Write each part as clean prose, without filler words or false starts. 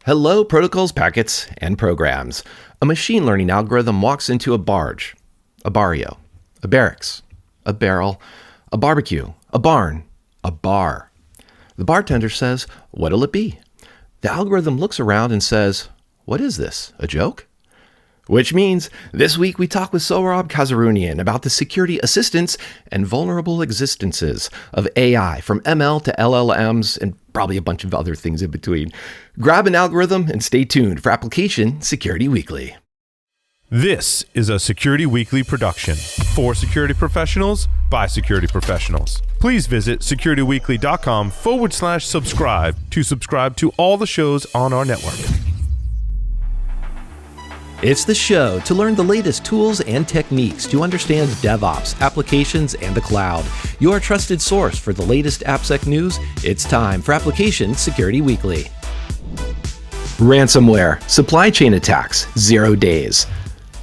Hello, protocols, packets, and programs. A machine learning algorithm walks into a barge, a barrio, a barracks, a barrel, a barbecue, a barn, a bar. The bartender says, "What'll it be?" The algorithm looks around and says, "What is this, a joke?" Which means this week we talk with Sohrob Kazerounian about the security assistance and vulnerable existences of AI, from ML to LLMs and probably a bunch of other things in between. Grab an algorithm and stay tuned for Application Security Weekly. This is a Security Weekly production for security professionals by security professionals. Please visit securityweekly.com/subscribe to subscribe to all the shows on our network. It's the show to learn the latest tools and techniques to understand DevOps, applications, and the cloud. Your trusted source for the latest AppSec news. It's time for Application Security Weekly. Ransomware, supply chain attacks, 0 days.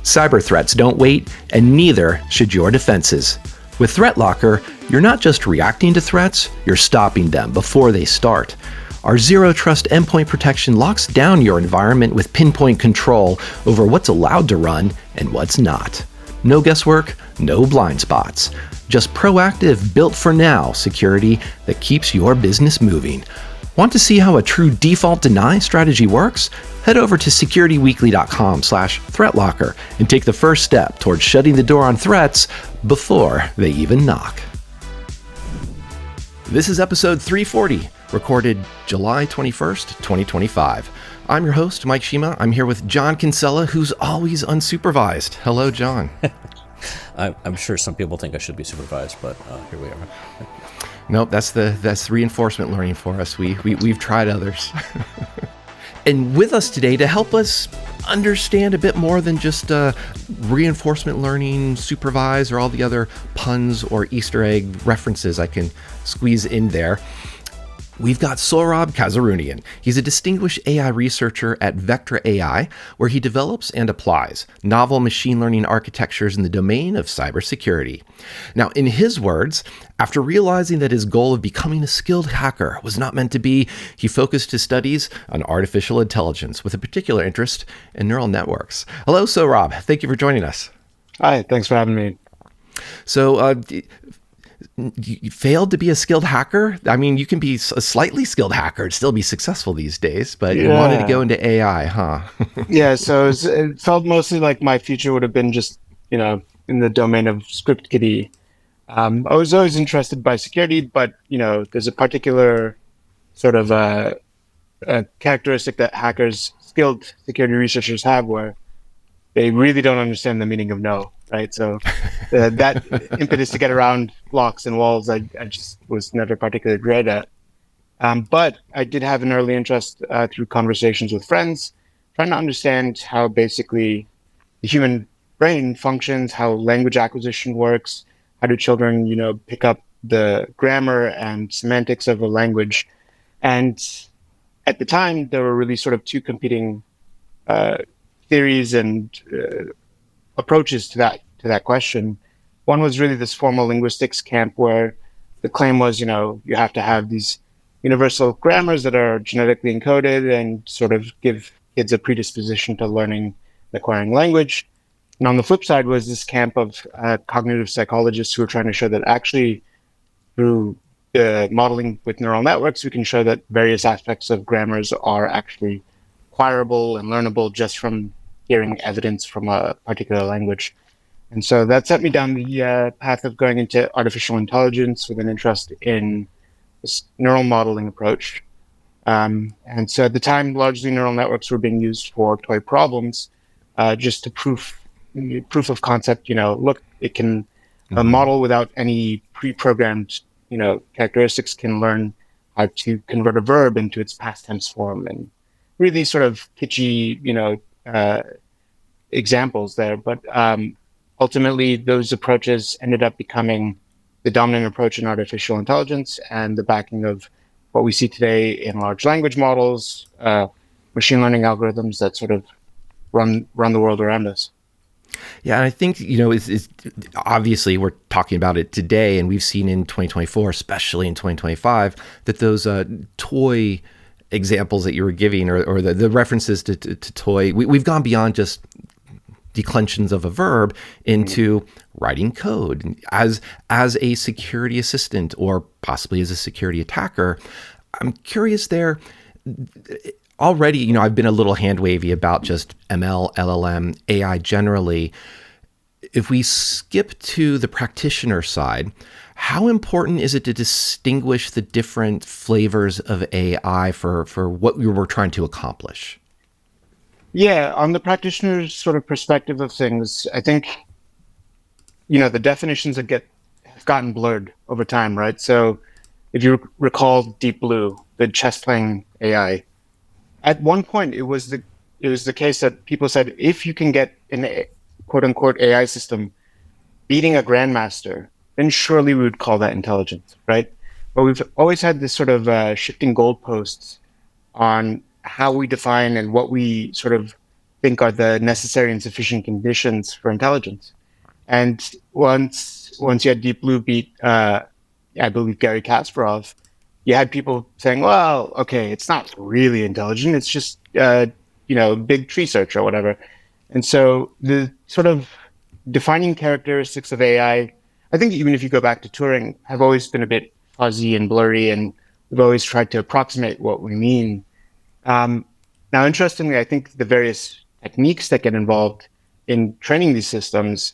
Cyber threats don't wait, and neither should your defenses. With Threat Locker, you're not just reacting to threats, you're stopping them before they start. Our Zero Trust endpoint protection locks down your environment with pinpoint control over what's allowed to run and what's not. No guesswork, no blind spots. Just proactive, built-for-now security that keeps your business moving. Want to see how a true default deny strategy works? Head over to securityweekly.com/threatlocker and take the first step towards shutting the door on threats before they even knock. This is episode 340. Recorded July 21st, 2025. I'm your host, Mike Shima. I'm here with John Kinsella, who's always unsupervised. Hello, John. I'm sure some people think I should be supervised, but here we are. Nope, that's reinforcement learning for us. We've tried others. And with us today to help us understand a bit more than just reinforcement learning, supervise, or all the other puns or Easter egg references I can squeeze in there, we've got Sohrob Kazerounian. He's a distinguished AI researcher at Vectra AI, where he develops and applies novel machine learning architectures in the domain of cybersecurity. Now, in his words, after realizing that his goal of becoming a skilled hacker was not meant to be, he focused his studies on artificial intelligence with a particular interest in neural networks. Hello, Sohrob. Thank you for joining us. Hi, thanks for having me. So, you failed to be a skilled hacker? I mean, you can be a slightly skilled hacker and still be successful these days, but you wanted to go into AI, huh? Yeah, so it felt mostly like my future would have been just, in the domain of script kiddie. I was always interested by security, but, there's a particular sort of a characteristic that skilled security researchers have where they really don't understand the meaning of no, right? So that impetus to get around blocks and walls, I just was never particularly great at. But I did have an early interest through conversations with friends, trying to understand how basically the human brain functions, how language acquisition works, how do children, pick up the grammar and semantics of a language. And at the time, there were really sort of two competing theories and approaches to that question. One was really this formal linguistics camp where the claim was, you have to have these universal grammars that are genetically encoded and sort of give kids a predisposition to learning and acquiring language. And on the flip side was this camp of cognitive psychologists who were trying to show that actually through modeling with neural networks, we can show that various aspects of grammars are actually acquirable and learnable just from hearing evidence from a particular language. And so that set me down the path of going into artificial intelligence with an interest in this neural modeling approach. And so at the time, largely neural networks were being used for toy problems, just to proof of concept, look, it can model without any pre-programmed, characteristics, can learn how to convert a verb into its past tense form, and really sort of kitschy, examples there. But ultimately, those approaches ended up becoming the dominant approach in artificial intelligence and the backing of what we see today in large language models, machine learning algorithms that sort of run the world around us. Yeah, and I think, it's obviously we're talking about it today, and we've seen in 2024, especially in 2025, that those toy examples that you were giving, or the references to toy, we've gone beyond just declensions of a verb into writing code as a security assistant or possibly as a security attacker. I'm curious there. Already, I've been a little hand wavy about just ML, LLM, AI generally. If we skip to the practitioner side, how important is it to distinguish the different flavors of AI for what we were trying to accomplish? Yeah, on the practitioner's sort of perspective of things, I think, the definitions have gotten blurred over time, right? So if you recall Deep Blue, the chess playing AI, at one point it was the case that people said, if you can get an quote unquote AI system beating a grandmaster, then surely we would call that intelligence, right? But we've always had this sort of shifting goalposts on how we define and what we sort of think are the necessary and sufficient conditions for intelligence. And once you had Deep Blue beat, I believe, Gary Kasparov, you had people saying, well, okay, it's not really intelligent. It's just, big tree search or whatever. And so the sort of defining characteristics of AI, I think even if you go back to Turing, have always been a bit fuzzy and blurry, and we've always tried to approximate what we mean. Now, interestingly, I think the various techniques that get involved in training these systems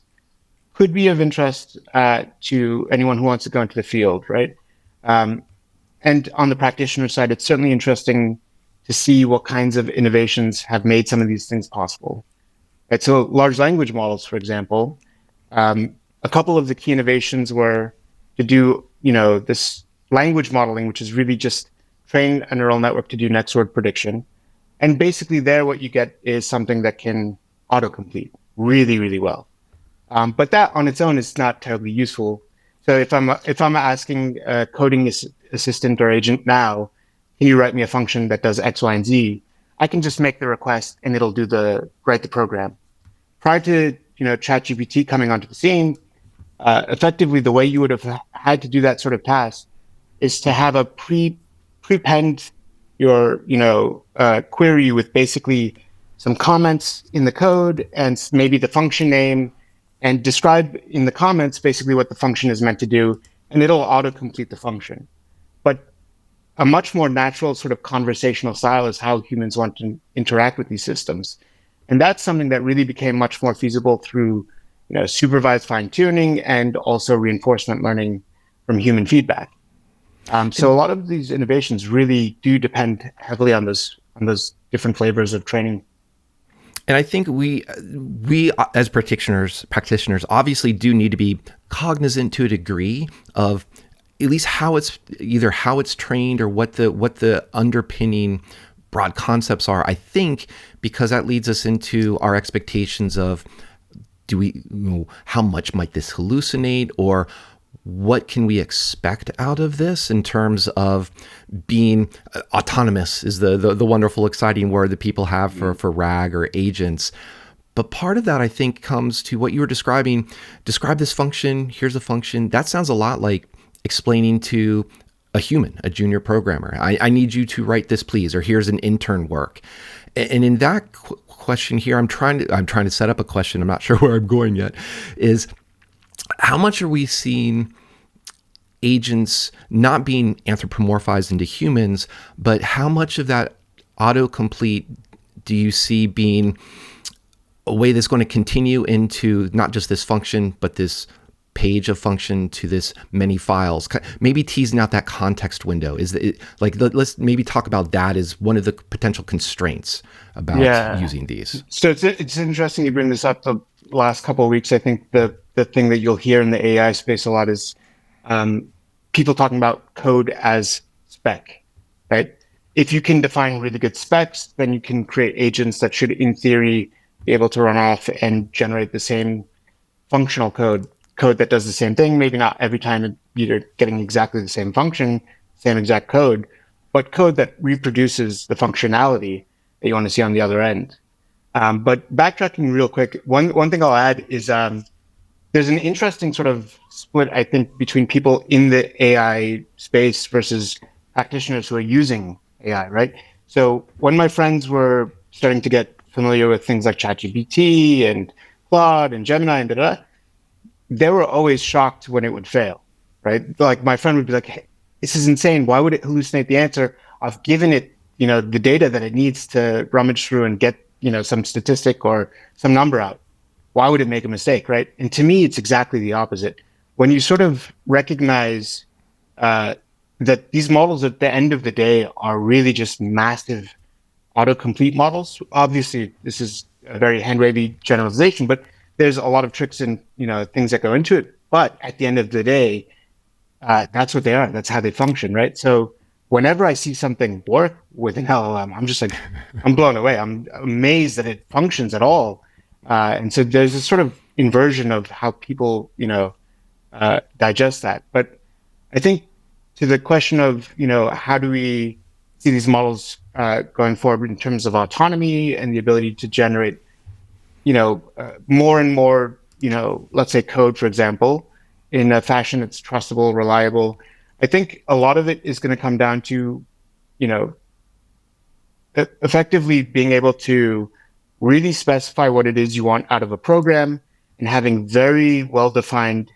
could be of interest to anyone who wants to go into the field, right? And on the practitioner side, it's certainly interesting to see what kinds of innovations have made some of these things possible. Right? So large language models, for example, a couple of the key innovations were to do, this language modeling, which is really just train a neural network to do next word prediction. And basically there, what you get is something that can autocomplete really, really well. But that on its own is not terribly useful. So if I'm asking a coding assistant or agent now, can you write me a function that does X, Y, and Z? I can just make the request and it'll write the program. Prior to ChatGPT coming onto the scene, effectively the way you would have had to do that sort of task is to have a prepend your query with basically some comments in the code and maybe the function name, and describe in the comments basically what the function is meant to do, and it'll autocomplete the function. But a much more natural sort of conversational style is how humans want to interact with these systems. And that's something that really became much more feasible through supervised fine-tuning and also reinforcement learning from human feedback. So a lot of these innovations really do depend heavily on those different flavors of training. And I think we as practitioners obviously do need to be cognizant to a degree of at least how it's trained or what the underpinning broad concepts are. I think because that leads us into our expectations of how much might this hallucinate, or what can we expect out of this in terms of being autonomous is the wonderful, exciting word that people have for RAG or agents. But part of that, I think, comes to what you were describing. Describe this function. Here's a function. That sounds a lot like explaining to a human, a junior programmer, I need you to write this, please, or here's an intern work. And in that question here, I'm trying to set up a question. I'm not sure where I'm going yet. Is how much are we seeing agents not being anthropomorphized into humans, but how much of that autocomplete do you see being a way that's going to continue into not just this function, but this page of function to this many files? Maybe teasing out that context window. Let's maybe talk about that as one of the potential constraints about using these. So it's interesting you bring this up. The last couple of weeks, I think the thing that you'll hear in the AI space a lot is people talking about code as spec, right? If you can define really good specs, then you can create agents that should, in theory, be able to run off and generate the same functional code that does the same thing. Maybe not every time you're getting exactly the same function, same exact code, but code that reproduces the functionality that you want to see on the other end. But backtracking real quick, one thing I'll add is there's an interesting sort of split, I think, between people in the AI space versus practitioners who are using AI, right? So when my friends were starting to get familiar with things like ChatGPT and Claude and Gemini and da-da, they were always shocked when it would fail, right? Like my friend would be like, hey, this is insane. Why would it hallucinate the answer? I've given it, the data that it needs to rummage through and get, some statistic or some number out. Why would it make a mistake, right? And to me, it's exactly the opposite. When you sort of recognize that these models at the end of the day are really just massive autocomplete models. Obviously, this is a very hand-wavy generalization, but there's a lot of tricks and things that go into it. But at the end of the day, that's what they are. That's how they function, right? So whenever I see something work with an LLM, I'm just like, I'm blown away. I'm amazed that it functions at all. And so there's a sort of inversion of how people, digest that. But I think to the question of, how do we see these models going forward in terms of autonomy and the ability to generate, more and more, let's say code, for example, in a fashion that's trustable, reliable. I think a lot of it is going to come down to, effectively being able to really specify what it is you want out of a program and having very well-defined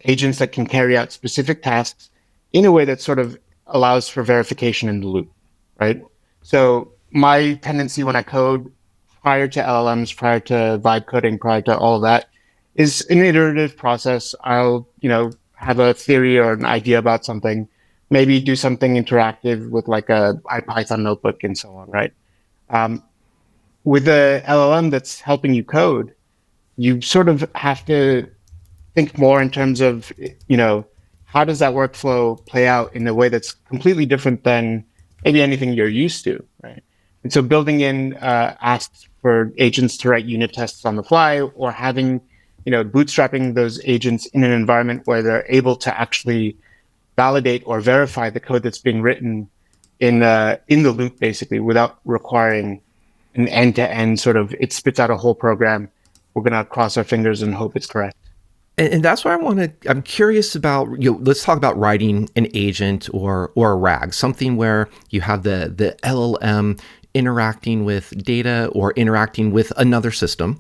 agents that can carry out specific tasks in a way that sort of allows for verification in the loop, right? So my tendency when I code prior to LLMs, prior to vibe coding, prior to all of that, is an iterative process. I'll, have a theory or an idea about something, maybe do something interactive with like a IPython notebook and so on, right? With the LLM that's helping you code, you sort of have to think more in terms of, how does that workflow play out in a way that's completely different than maybe anything you're used to, right? And so building in asks for agents to write unit tests on the fly, or having, bootstrapping those agents in an environment where they're able to actually validate or verify the code that's being written in the loop, basically, without requiring an end-to-end sort of, it spits out a whole program. We're going to cross our fingers and hope it's correct. And that's why I'm curious about, let's talk about writing an agent or a RAG, something where you have the LLM interacting with data or interacting with another system.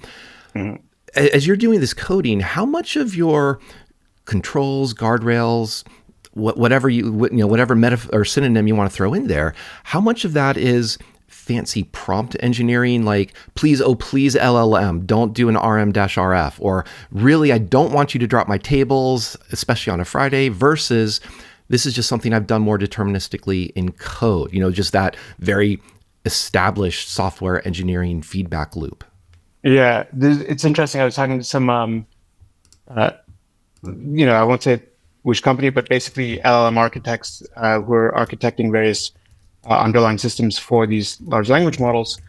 Mm-hmm. As you're doing this coding, how much of your controls, guardrails, whatever whatever meta or synonym you want to throw in there, how much of that is fancy prompt engineering, like please LLM, don't do an RM-RF, or really I don't want you to drop my tables, especially on a Friday, versus this is just something I've done more deterministically in code, just that very established software engineering feedback loop. Yeah, it's interesting. I was talking to some, I won't say which company, but basically LLM architects who are architecting various underlying systems for these large language models.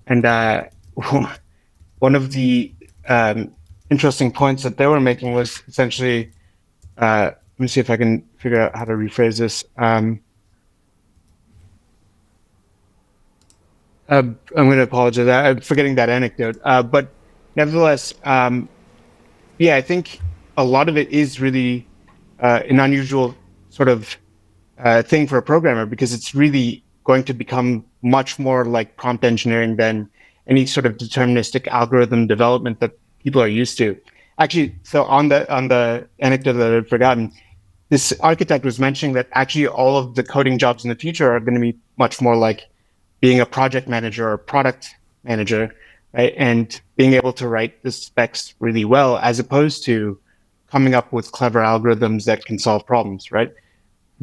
And one of the interesting points that they were making was essentially, let me see if I can figure out how to rephrase this. I'm going to apologize. I'm forgetting that anecdote. But nevertheless, I think a lot of it is really an unusual sort of thing for a programmer, because it's really going to become much more like prompt engineering than any sort of deterministic algorithm development that people are used to. Actually, so on the anecdote that I've forgotten, this architect was mentioning that actually all of the coding jobs in the future are going to be much more like being a project manager or product manager, right? And being able to write the specs really well, as opposed to coming up with clever algorithms that can solve problems, right?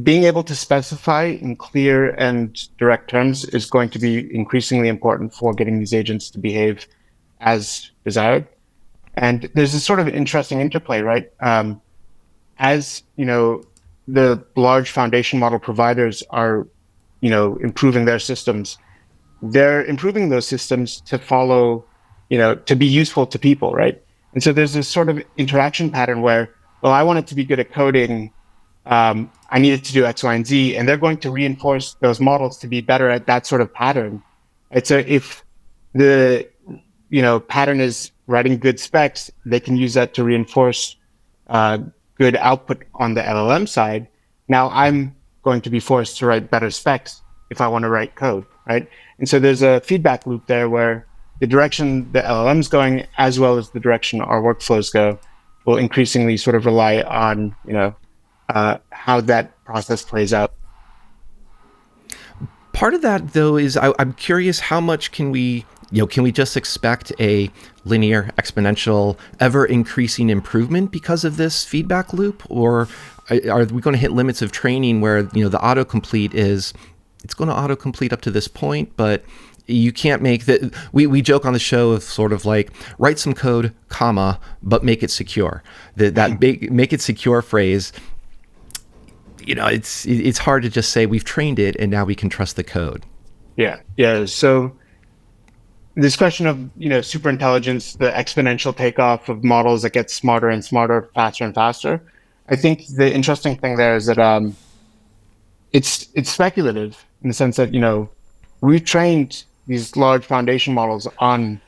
Being able to specify in clear and direct terms is going to be increasingly important for getting these agents to behave as desired. And there's this sort of interesting interplay, right? As the large foundation model providers are, improving their systems, they're improving those systems to follow, to be useful to people, right? And so there's this sort of interaction pattern where, well, I want it to be good at coding. I need it to do X, Y, and Z, and they're going to reinforce those models to be better at that sort of pattern. Right? So if the pattern is writing good specs, they can use that to reinforce good output on the LLM side. Now I'm going to be forced to write better specs if I want to write code, right? And so there's a feedback loop there where the direction the LLM's going, as well as the direction our workflows go, will increasingly sort of rely on, how that process plays out. Part of that, though, is I'm curious how much can we just expect a linear, exponential, ever increasing improvement because of this feedback loop? Or are we going to hit limits of training where, the autocomplete it's going to autocomplete up to this point, but you can't make that. We joke on the show of sort of like write some code, comma, but make it secure. That make it secure phrase, it's hard to just say we've trained it and now we can trust the code. Yeah. So this question of, superintelligence, the exponential takeoff of models that get smarter and smarter, faster and faster. I think the interesting thing there is that it's speculative in the sense that, we've trained these large foundation models on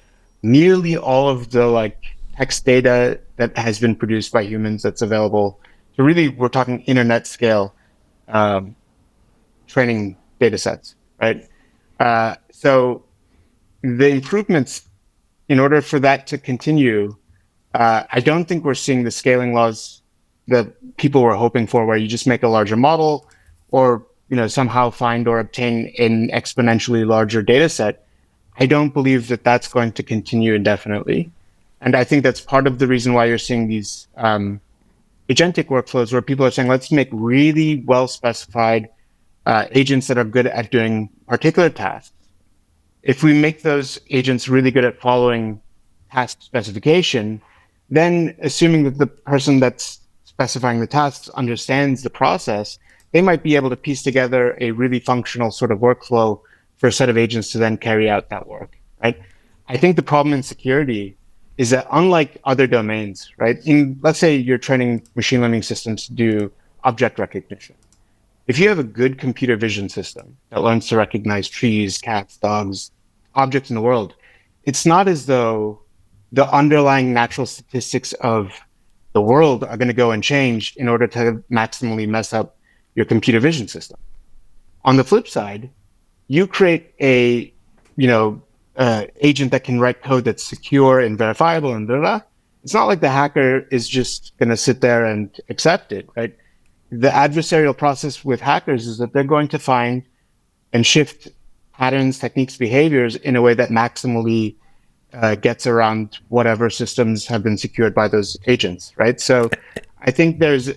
nearly all of the text data that has been produced by humans that's available. So really, we're talking internet scale training data sets, right? So the improvements, in order for that to continue, I don't think we're seeing the scaling laws that people were hoping for, where you just make a larger model or somehow find or obtain an exponentially larger data set. I don't believe that that's going to continue indefinitely. And I think that's part of the reason why you're seeing these agentic workflows where people are saying, let's make really well-specified agents that are good at doing particular tasks. If we make those agents really good at following task specification, then assuming that the person that's specifying the tasks understands the process, they might be able to piece together a really functional sort of workflow for a set of agents to then carry out that work, right? I think the problem in security is that unlike other domains, right? Let's say you're training machine learning systems to do object recognition. If you have a good computer vision system that learns to recognize trees, cats, dogs, objects in the world, it's not as though the underlying natural statistics of the world are going to go and change in order to maximally mess up your computer vision system. On the flip side, you create a, agent that can write code that's secure and verifiable and blah, blah. It's not like the hacker is just going to sit there and accept it, right? The adversarial process with hackers is that they're going to find and shift patterns, techniques, behaviors in a way that maximally gets around whatever systems have been secured by those agents, right? So I think there's,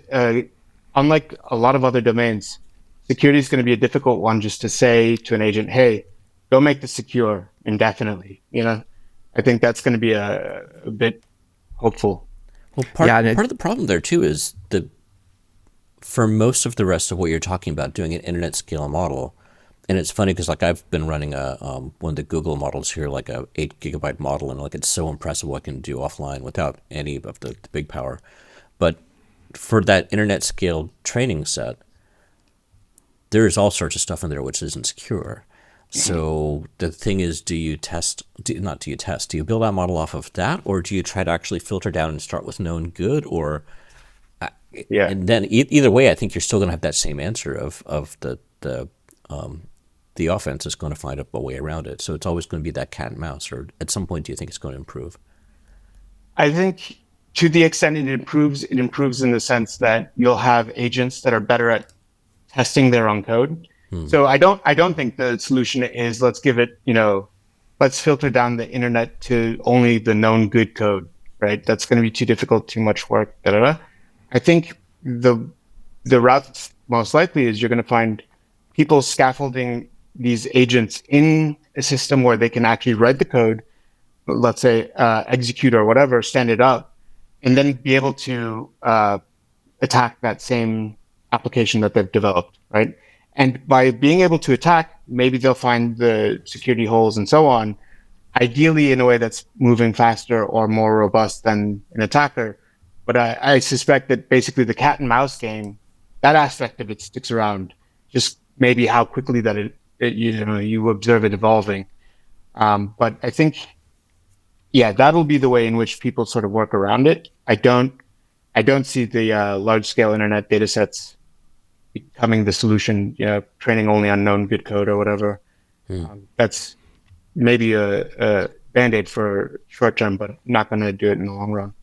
unlike a lot of other domains, security is going to be a difficult one just to say to an agent, hey, go make this secure indefinitely. I think that's going to be a bit hopeful. Well, part of the problem there too is for most of the rest of what you're talking about, doing an internet scale model, and it's funny because I've been running one of the Google models here, like a 8 gigabyte model, and it's so impressive what I can do offline without any of the big power. But for that internet scale training set, there's all sorts of stuff in there which isn't secure. So the thing is, do you build that model off of that, or do you try to actually filter down and start with known good, or and then either way, I think you're still going to have that same answer of the offense is going to find a way around it. So it's always going to be that cat and mouse, or at some point, do you think it's going to improve? I think to the extent it improves in the sense that you'll have agents that are better at testing their own code. So I don't think the solution is let's give it, let's filter down the internet to only the known good code, right? That's going to be too difficult, too much work, I think the route that's most likely is you're going to find people scaffolding these agents in a system where they can actually write the code, let's say execute or whatever, stand it up, and then be able to attack that same application that they've developed, right? And by being able to attack, maybe they'll find the security holes and so on, ideally in a way that's moving faster or more robust than an attacker. But I suspect that basically the cat and mouse game, that aspect of it sticks around, just maybe how quickly that you observe it evolving. But I think, that'll be the way in which people sort of work around it. I don't see the large scale internet data sets becoming the solution, training only on known good code or whatever. That's maybe a band-aid for short term, but not going to do it in the long run.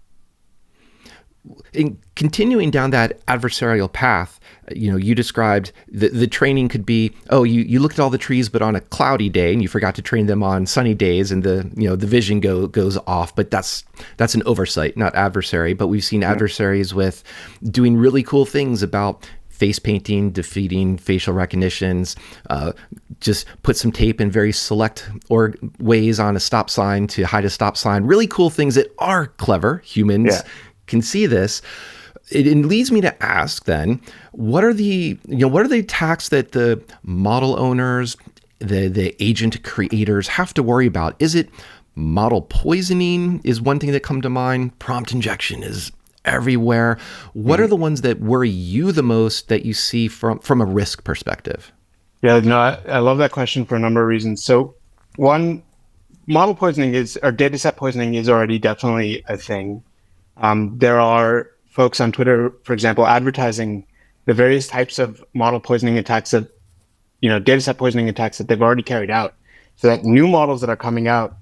In continuing down that adversarial path, you described the training could be, you looked at all the trees, but on a cloudy day, and you forgot to train them on sunny days, and the vision goes off. But that's an oversight, not adversary. But we've seen adversaries with doing really cool things about face painting, defeating facial recognitions, just put some tape in very select ways on a stop sign to hide a stop sign. Really cool things that are clever. Humans can see this. It leads me to ask then, what are the attacks that the model owners, the agent creators have to worry about? Is it model poisoning is one thing that come to mind. Prompt injection is everywhere. What are the ones that worry you the most that you see from a risk perspective? Yeah, no, I love that question for a number of reasons. So one, model poisoning or data set poisoning is already definitely a thing. There are folks on Twitter, for example, advertising the various types of model poisoning attacks that, data set poisoning attacks that they've already carried out. So that new models that are coming out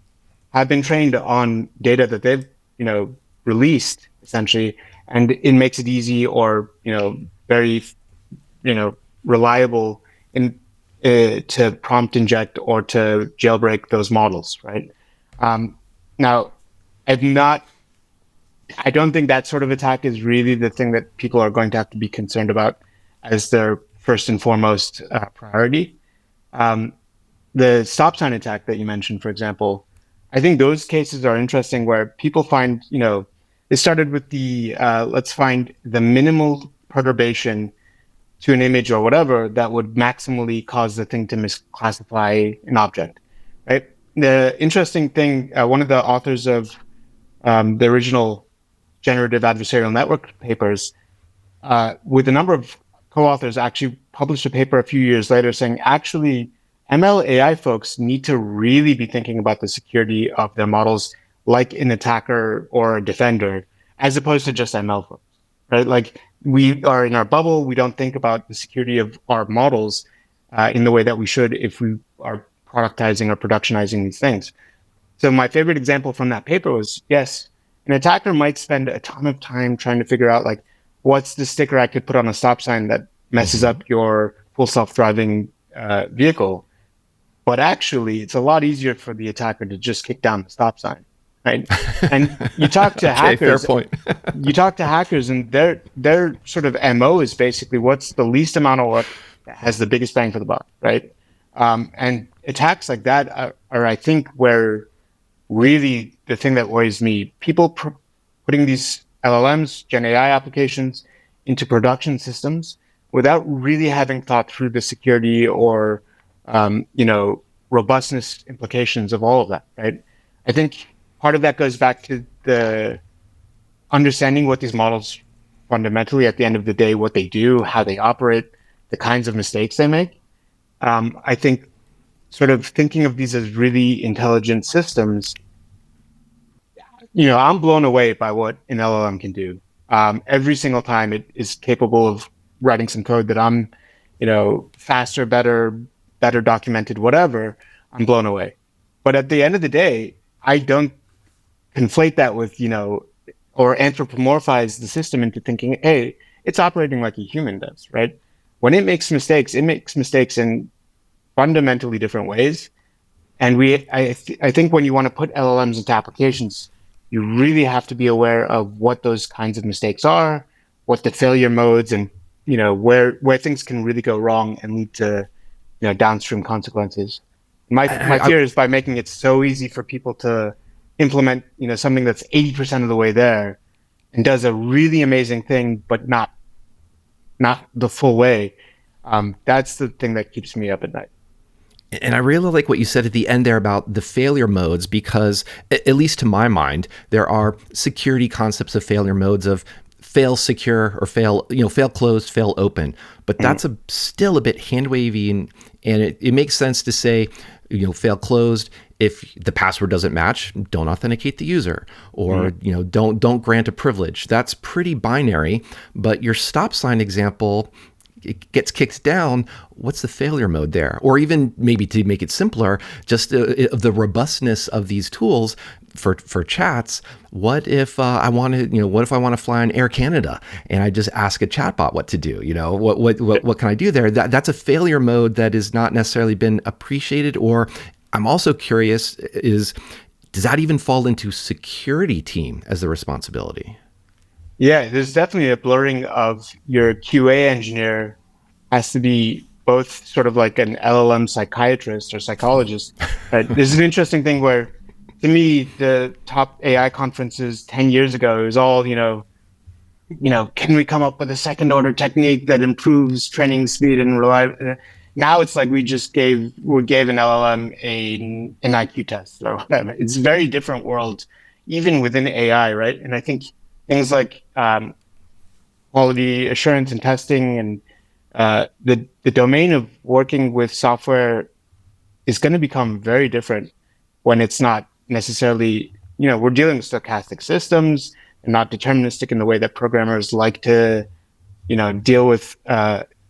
have been trained on data that they've, released essentially, and it makes it easy or, very, reliable to prompt inject or to jailbreak those models, right? Now, I don't think that sort of attack is really the thing that people are going to have to be concerned about as their first and foremost priority. The stop sign attack that you mentioned, for example, I think those cases are interesting where people find, it started with the, let's find the minimal perturbation to an image or whatever that would maximally cause the thing to misclassify an object, right? The interesting thing, one of the authors of the original generative adversarial network papers, with a number of co-authors, actually published a paper a few years later saying, actually, ML AI folks need to really be thinking about the security of their models like an attacker or a defender, as opposed to just ML folks, right? Like, we are in our bubble. We don't think about the security of our models in the way that we should if we are productizing or productionizing these things. So my favorite example from that paper was, yes, an attacker might spend a ton of time trying to figure out, like, what's the sticker I could put on a stop sign that messes up your full self-driving vehicle. But actually, it's a lot easier for the attacker to just kick down the stop sign, right? And you talk to hackers. Fair point. You talk to hackers, and their sort of MO is basically what's the least amount of work that has the biggest bang for the buck, right? And attacks like that are I think, where really the thing that worries me, people putting these LLMs, Gen AI applications into production systems without really having thought through the security or, robustness implications of all of that, right? I think part of that goes back to the understanding what these models fundamentally, at the end of the day, what they do, how they operate, the kinds of mistakes they make. I think sort of thinking of these as really intelligent systems, I'm blown away by what an LLM can do. Every single time it is capable of writing some code that I'm, faster, better documented, whatever, I'm blown away. But at the end of the day, I don't conflate that with, or anthropomorphize the system into thinking, hey, it's operating like a human does, right? When it makes mistakes in fundamentally different ways. And I think when you want to put LLMs into applications, you really have to be aware of what those kinds of mistakes are, what the failure modes, and where things can really go wrong and lead to downstream consequences. My fear is by making it so easy for people to implement something that's 80% of the way there and does a really amazing thing, but not the full way. That's the thing that keeps me up at night. And I really like what you said at the end there about the failure modes, because at least to my mind, there are security concepts of failure modes of fail secure or fail closed, fail open. But that's still a bit hand wavy, and it makes sense to say, fail closed. If the password doesn't match, don't authenticate the user, or don't grant a privilege. That's pretty binary. But your stop sign example it gets kicked down, what's the failure mode there? Or even maybe to make it simpler, just the robustness of these tools for chats. What if I want to fly on Air Canada and I just ask a chatbot what to do? What can I do there? That's a failure mode that has not necessarily been appreciated. Or I'm also curious, does that even fall into security team as the responsibility? Yeah, there's definitely a blurring of your QA engineer has to be both sort of like an LLM psychiatrist or psychologist. Right? This is an interesting thing where, to me, the top AI conferences 10 years ago, it was all, can we come up with a second order technique that improves training speed and reliability? Now it's like we gave an LLM an IQ test or whatever. It's a very different world, even within AI, right? And I think things like quality assurance and testing and the domain of working with software is going to become very different when it's not necessarily, we're dealing with stochastic systems and not deterministic in the way that programmers like to, deal with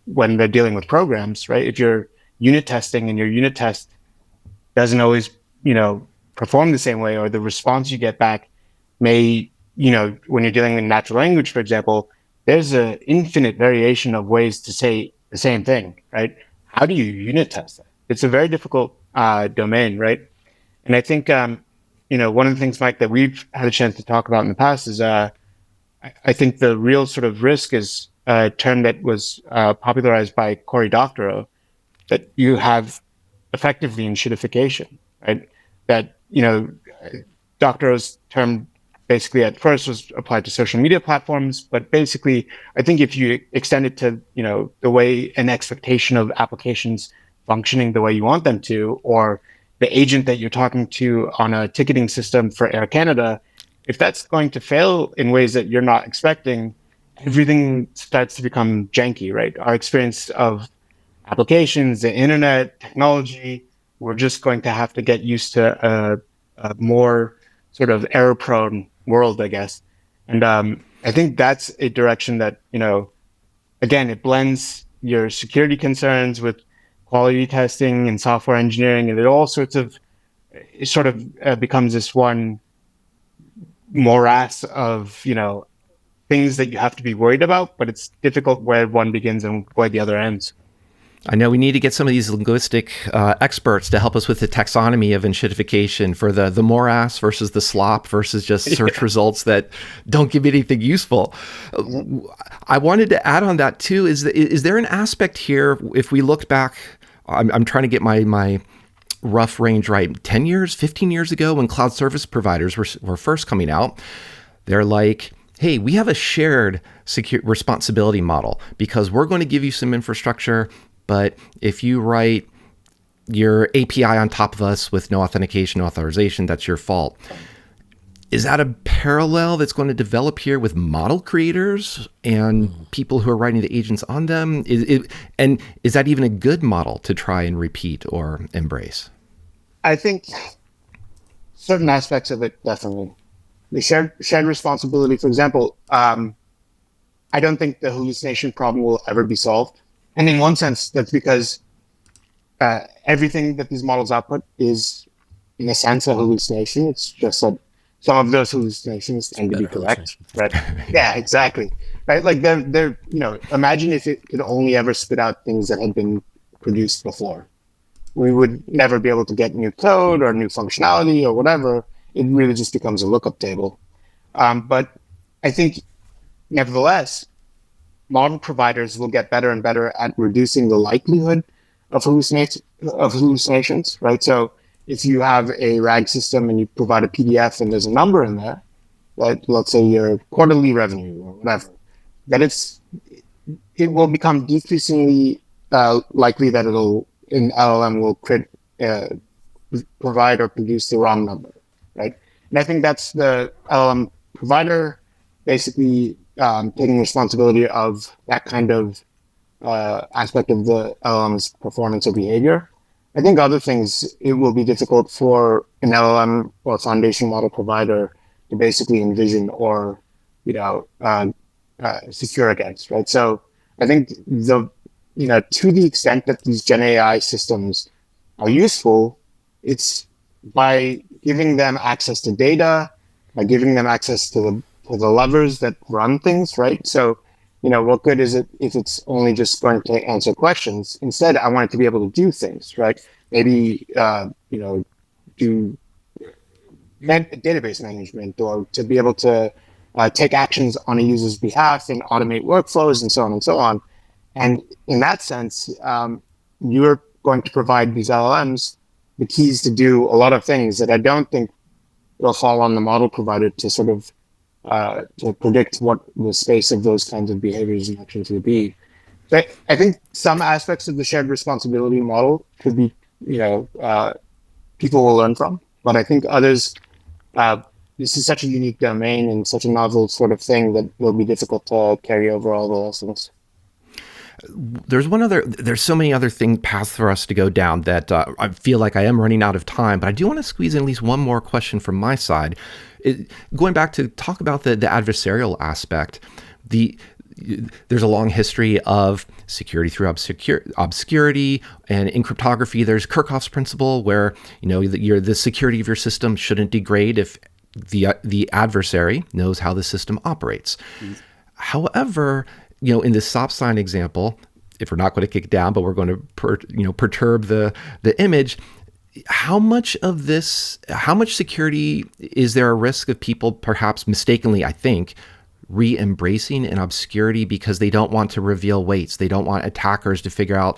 when they're dealing with programs, right? If you're unit testing and your unit test doesn't always, perform the same way, or the response you get back may, when you're dealing in natural language, for example, there's an infinite variation of ways to say the same thing, right? How do you unit test that? It's a very difficult domain, right? And I think, one of the things, Mike, that we've had a chance to talk about in the past is I think the real sort of risk is a term that was popularized by Cory Doctorow, that you have effectively enshittification, right? That, Doctorow's term basically at first was applied to social media platforms, but basically, I think if you extend it to, the way an expectation of applications functioning the way you want them to, or the agent that you're talking to on a ticketing system for Air Canada, if that's going to fail in ways that you're not expecting, everything starts to become janky, right? Our experience of applications, the internet, technology, we're just going to have to get used to a more sort of error-prone world, I guess. And I think that's a direction that, again, it blends your security concerns with quality testing and software engineering, and it sort of becomes this one morass of, things that you have to be worried about, but it's difficult where one begins and where the other ends. I know we need to get some of these linguistic experts to help us with the taxonomy of enshittification for the morass versus the slop versus just search results that don't give anything useful. I wanted to add on that too. Is there an aspect here, if we look back, I'm trying to get my rough range right, 10 years, 15 years ago when cloud service providers were first coming out, they're like, hey, we have a shared secure responsibility model because we're going to give you some infrastructure, but if you write your API on top of us with no authentication, no authorization, that's your fault. Is that a parallel that's going to develop here with model creators and people who are writing the agents on them? And is that even a good model to try and repeat or embrace? I think certain aspects of it, definitely. The shared responsibility, for example, I don't think the hallucination problem will ever be solved. And in one sense, that's because everything that these models output is, in a sense, a hallucination. It's just that some of those hallucinations tend to be correct, right? Yeah, exactly. Right? Like they're, imagine if it could only ever spit out things that had been produced before. We would never be able to get new code or new functionality or whatever. It really just becomes a lookup table. But I think, nevertheless, model providers will get better and better at reducing the likelihood of hallucinations, right? So if you have a RAG system and you provide a PDF and there's a number in there, right? Let's say your quarterly revenue or whatever, that it will become decreasingly likely that an LLM will provide or produce the wrong number, right? And I think that's the LLM provider basically taking responsibility of that kind of aspect of the LLM's performance or behavior. I think other things, it will be difficult for an LLM or foundation model provider to basically envision or, secure against, right? So I think the to the extent that these Gen AI systems are useful, it's by giving them access to data, by giving them access to the levers that run things, right? So, what good is it if it's only just going to answer questions? Instead, I want it to be able to do things, right? Maybe, do database management, or to be able to take actions on a user's behalf and automate workflows and so on and so on. And in that sense, you're going to provide these LLMs the keys to do a lot of things that I don't think will fall on the model provider to sort of to predict what the space of those kinds of behaviors and actions would be. But I think some aspects of the shared responsibility model could be, people will learn from. But I think others, this is such a unique domain and such a novel sort of thing that will be difficult to carry over all the lessons. There's so many other paths for us to go down that I feel like I am running out of time, but I do want to squeeze in at least one more question from my side. Going back to talk about the adversarial aspect, there's a long history of security through obscurity, and in cryptography, there's Kirchhoff's principle where, the security of your system shouldn't degrade if the adversary knows how the system operates. Mm-hmm. However, in the stop sign example, if we're not going to kick it down, but we're going to perturb the image, how much security is there a risk of people perhaps mistakenly, I think, re-embracing an obscurity because they don't want to reveal weights? They don't want attackers to figure out,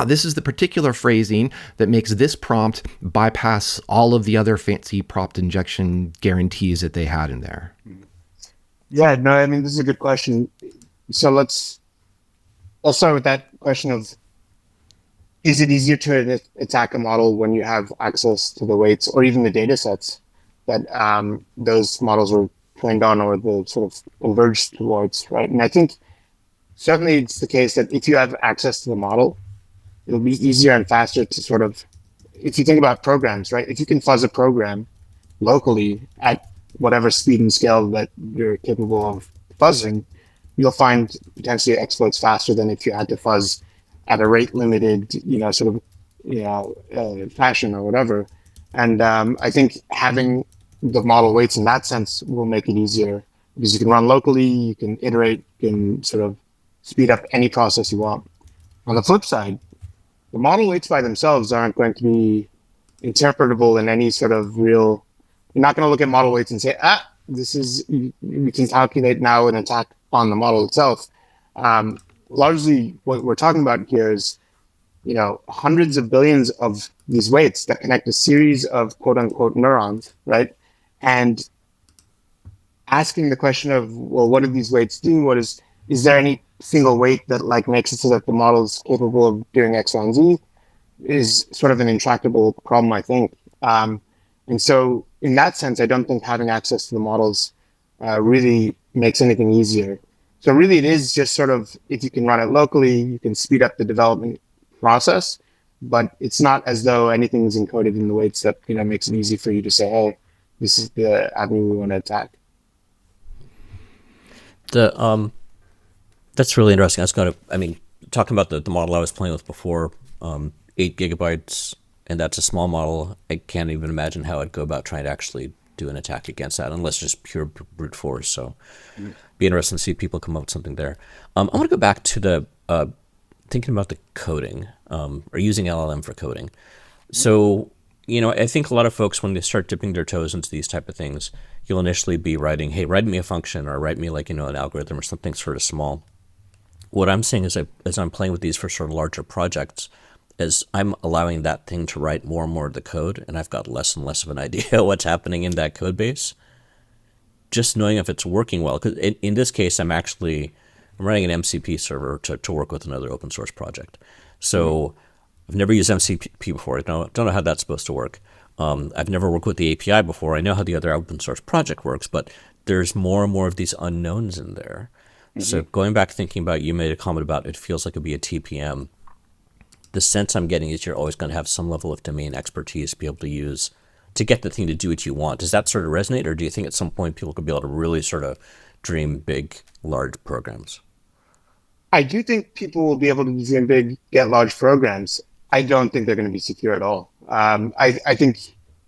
this is the particular phrasing that makes this prompt bypass all of the other fancy prompt injection guarantees that they had in there. Yeah, no, I mean, this is a good question. So let's start with that question of, is it easier to attack a model when you have access to the weights or even the data sets that those models were trained on or the sort of converged towards, right? And I think certainly it's the case that if you have access to the model, it'll be easier and faster to sort of, if you think about programs, right? If you can fuzz a program locally at whatever speed and scale that you're capable of fuzzing, you'll find potentially exploits faster than if you had to fuzz at a rate limited, fashion or whatever. And I think having the model weights in that sense will make it easier because you can run locally, you can iterate, you can sort of speed up any process you want. On the flip side, the model weights by themselves aren't going to be interpretable in any sort of real, you're not going to look at model weights and say, we can calculate now an attack on the model itself. Largely what we're talking about here is, hundreds of billions of these weights that connect a series of quote unquote neurons, right? And asking the question of, well, what do these weights do? Is there any single weight that makes it so that the model is capable of doing X, Y, and Z is sort of an intractable problem, I think. And so in that sense, I don't think having access to the models really makes anything easier. So really it is just sort of, if you can run it locally, you can speed up the development process, but it's not as though anything is encoded in the weights that, makes it easy for you to say, hey, this is the avenue we want to attack. That's really interesting. Talking about the model I was playing with before, 8 gigabytes, and that's a small model. I can't even imagine how I'd go about trying to actually do an attack against that unless just pure brute force. So be interesting to see if people come up with something there. I want to go back to the thinking about the coding or using LLM for coding. So, I think a lot of folks, when they start dipping their toes into these type of things, you'll initially be writing, hey, write me a function or write me an algorithm or something sort of small. What I'm saying is as I'm playing with these for sort of larger projects, as I'm allowing that thing to write more and more of the code, and I've got less and less of an idea what's happening in that code base, just knowing if it's working well. Because in this case, I'm running an MCP server to work with another open source project. So I've never used MCP before. I don't know how that's supposed to work. I've never worked with the API before. I know how the other open source project works, but there's more and more of these unknowns in there. Mm-hmm. So going back thinking about, you made a comment about it feels like it'd be a TPM. The sense I'm getting is you're always going to have some level of domain expertise to be able to use to get the thing to do what you want. Does that sort of resonate, or do you think at some point people could be able to really sort of dream big, large programs? I do think people will be able to dream big, get large programs. I don't think they're going to be secure at all. I think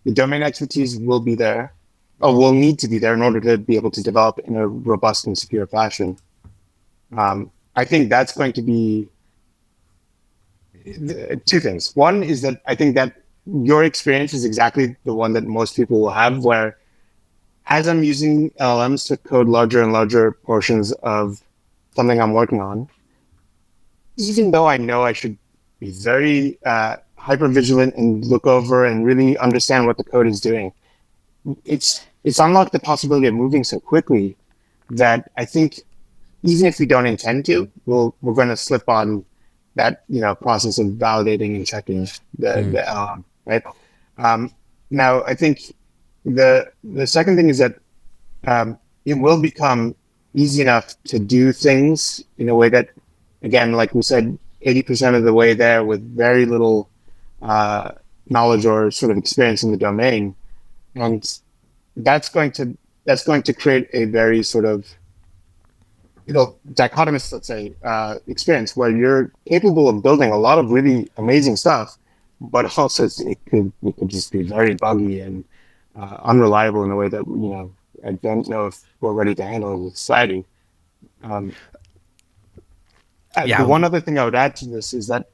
the domain expertise will be there, or will need to be there in order to be able to develop in a robust and secure fashion. I think that's going to be two things. One is that I think that your experience is exactly the one that most people will have, where as I'm using LLMs to code larger and larger portions of something I'm working on, even though I know I should be very hyper vigilant and look over and really understand what the code is doing, it's unlocked the possibility of moving so quickly that I think even if we don't intend to, we're going to slip on that process of validating and checking the LLM, right? Now, I think the second thing is that it will become easy enough to do things in a way that, again, like we said, 80% of the way there with very little knowledge or sort of experience in the domain, and that's going to create a very sort of dichotomous, let's say, experience where you're capable of building a lot of really amazing stuff, but also it could just be very buggy and unreliable in a way that I don't know if we're ready to handle in society. Yeah. The one other thing I would add to this is that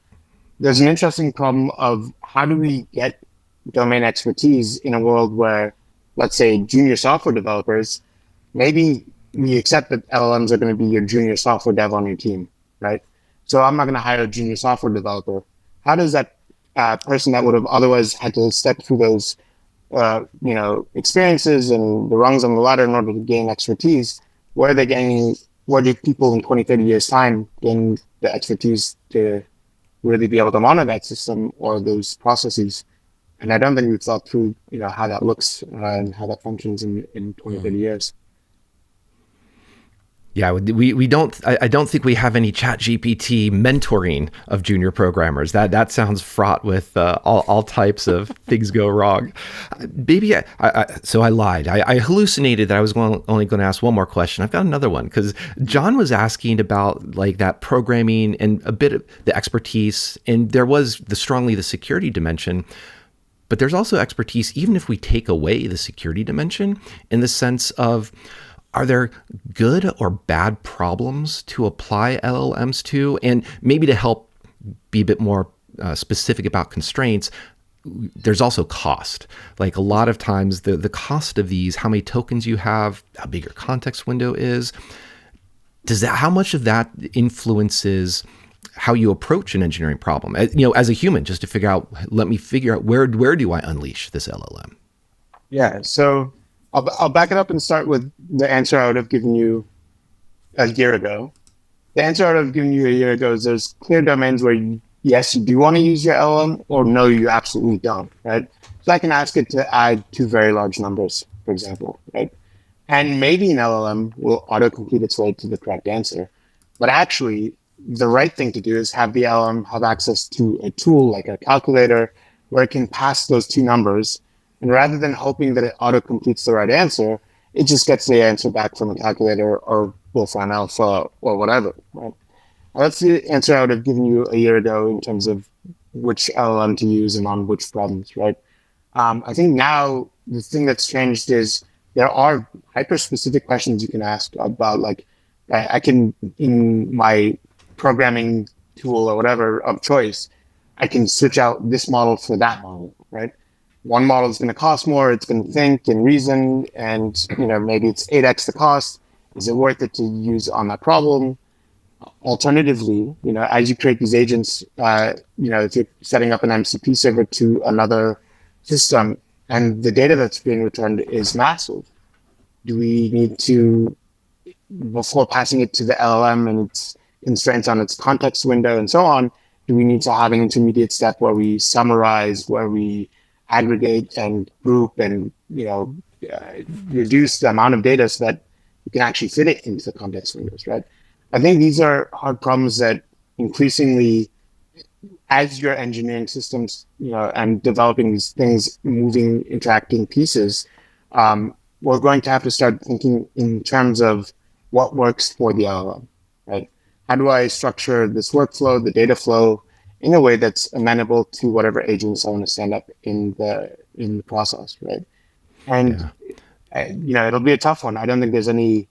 there's an interesting problem of how do we get domain expertise in a world where, let's say, junior software developers, maybe we accept that LLMs are going to be your junior software dev on your team, right? So I'm not going to hire a junior software developer. How does that person that would have otherwise had to step through those, experiences and the rungs on the ladder in order to gain expertise, where do people in 20, 30 years time gain the expertise to really be able to monitor that system or those processes? And I don't think we've thought through, how that looks and how that functions in 20, 30 years. Yeah, we don't. I don't think we have any ChatGPT mentoring of junior programmers. That sounds fraught with all types of things go wrong. Maybe so I lied. I hallucinated that I was only going to ask one more question. I've got another one because John was asking about like that programming and a bit of the expertise, and there was strongly the security dimension. But there's also expertise, even if we take away the security dimension, in the sense of, are there good or bad problems to apply LLMs to? And maybe to help be a bit more specific about constraints, there's also cost. Like a lot of times the cost of these, how many tokens you have, how big your context window is, how much of that influences how you approach an engineering problem? As a human, just to figure out where do I unleash this LLM? Yeah, so I'll back it up and start with the answer I would have given you a year ago. The answer I would have given you a year ago is there's clear domains where yes, you do want to use your LLM, or no, you absolutely don't, right? So I can ask it to add two very large numbers, for example, right? And maybe an LLM will auto-complete its way to the correct answer. But actually, the right thing to do is have the LLM have access to a tool like a calculator where it can pass those two numbers. And rather than hoping that it auto-completes the right answer, it just gets the answer back from a calculator or Wolfram Alpha or whatever, right? That's the answer I would have given you a year ago in terms of which LLM to use and on which problems, right? I think now the thing that's changed is there are hyper-specific questions you can ask about, like, I can, in my programming tool or whatever of choice, I can switch out this model for that model, right? One model is going to cost more, it's going to think and reason, and maybe it's 8x the cost. Is it worth it to use on that problem? Alternatively, as you create these agents, if you're setting up an MCP server to another system and the data that's being returned is massive, do we need to, before passing it to the LLM and its constraints on its context window and so on, do we need to have an intermediate step where we summarize, where we aggregate and group and reduce the amount of data so that you can actually fit it into the context windows, right? I think these are hard problems that increasingly, as you're engineering systems, and developing these things, moving, interacting pieces, we're going to have to start thinking in terms of what works for the LLM, right? how do I structure this workflow, the data flow, in a way that's amenable to whatever agents I want to stand up in the process, right? And it'll be a tough one. I don't think there's any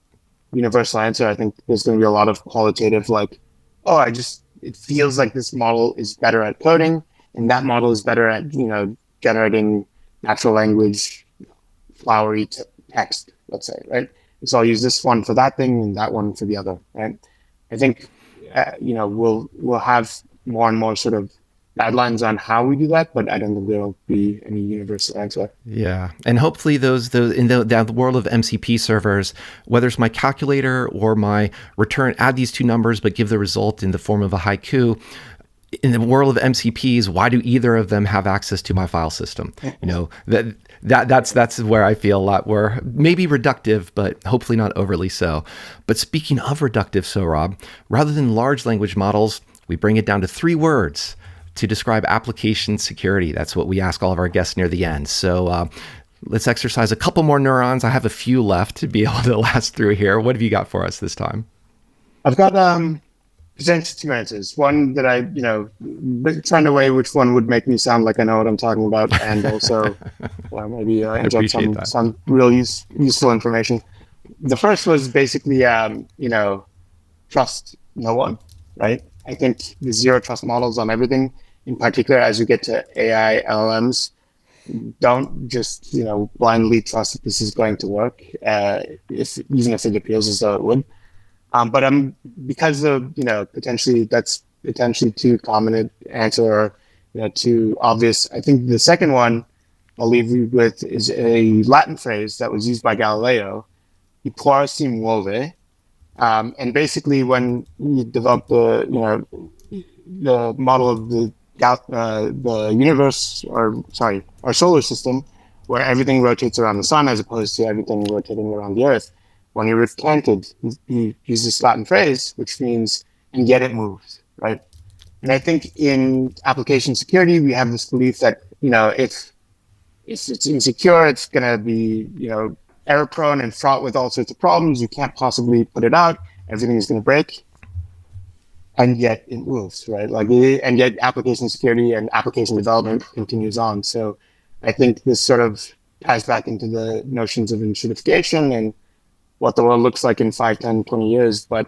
universal answer. I think there's going to be a lot of qualitative, like, it feels like this model is better at coding, and that model is better at generating natural language, flowery text, let's say, right? So I'll use this one for that thing and that one for the other, right? I think we'll have more and more sort of guidelines on how we do that, but I don't think there'll be any universal answer. Yeah, and hopefully those in the world of MCP servers, whether it's my calculator or my return, add these two numbers but give the result in the form of a haiku. In the world of MCPs, why do either of them have access to my file system? That's where I feel a lot where maybe reductive, but hopefully not overly so. But speaking of reductive, Sohrob, rather than large language models, we bring it down to 3 words to describe application security. That's what we ask all of our guests near the end. So let's exercise a couple more neurons. I have a few left to be able to last through here. What have you got for us this time? I've got potentially 2 answers. One that I, trying to weigh which one would make me sound like I know what I'm talking about, and also maybe inject some real useful information. The first was basically, trust no one, right? I think the zero trust models on everything, in particular, as we get to AI, LLMs, don't just, blindly trust that this is going to work, even if it appears as though it would. But because of, that's potentially too common an answer or, too obvious. I think the second one I'll leave you with is a Latin phrase that was used by Galileo, "Ipor sim vuelve." And basically, when you develop the model of the universe, our solar system, where everything rotates around the sun as opposed to everything rotating around the Earth, when he recanted, he used this Latin phrase, which means, "and yet it moves," right? And I think in application security, we have this belief that if it's insecure, it's going to be error prone and fraught with all sorts of problems. You can't possibly put it out. Everything is going to break. And yet it moves, right? And yet application security and application development continues on. So I think this sort of ties back into the notions of intradification and what the world looks like in 5, 10, 20 years. But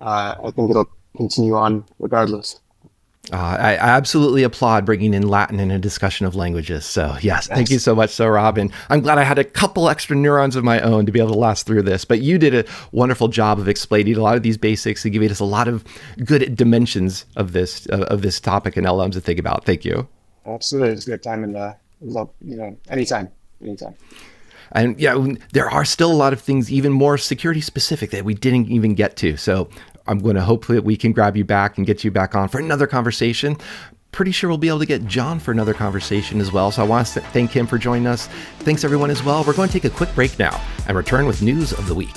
I think it'll continue on regardless. I absolutely applaud bringing in Latin in a discussion of languages. So yes, thank you so much, Sohrob. And I'm glad I had a couple extra neurons of my own to be able to last through this. But you did a wonderful job of explaining a lot of these basics and giving us a lot of good dimensions of this topic and LLMs to think about. Thank you. Absolutely, it's a good time, and anytime. And there are still a lot of things even more security specific that we didn't even get to. So I'm going to hopefully we can grab you back and get you back on for another conversation. Pretty sure we'll be able to get John for another conversation as well. So I want to thank him for joining us. Thanks everyone as well. We're going to take a quick break now and return with news of the week.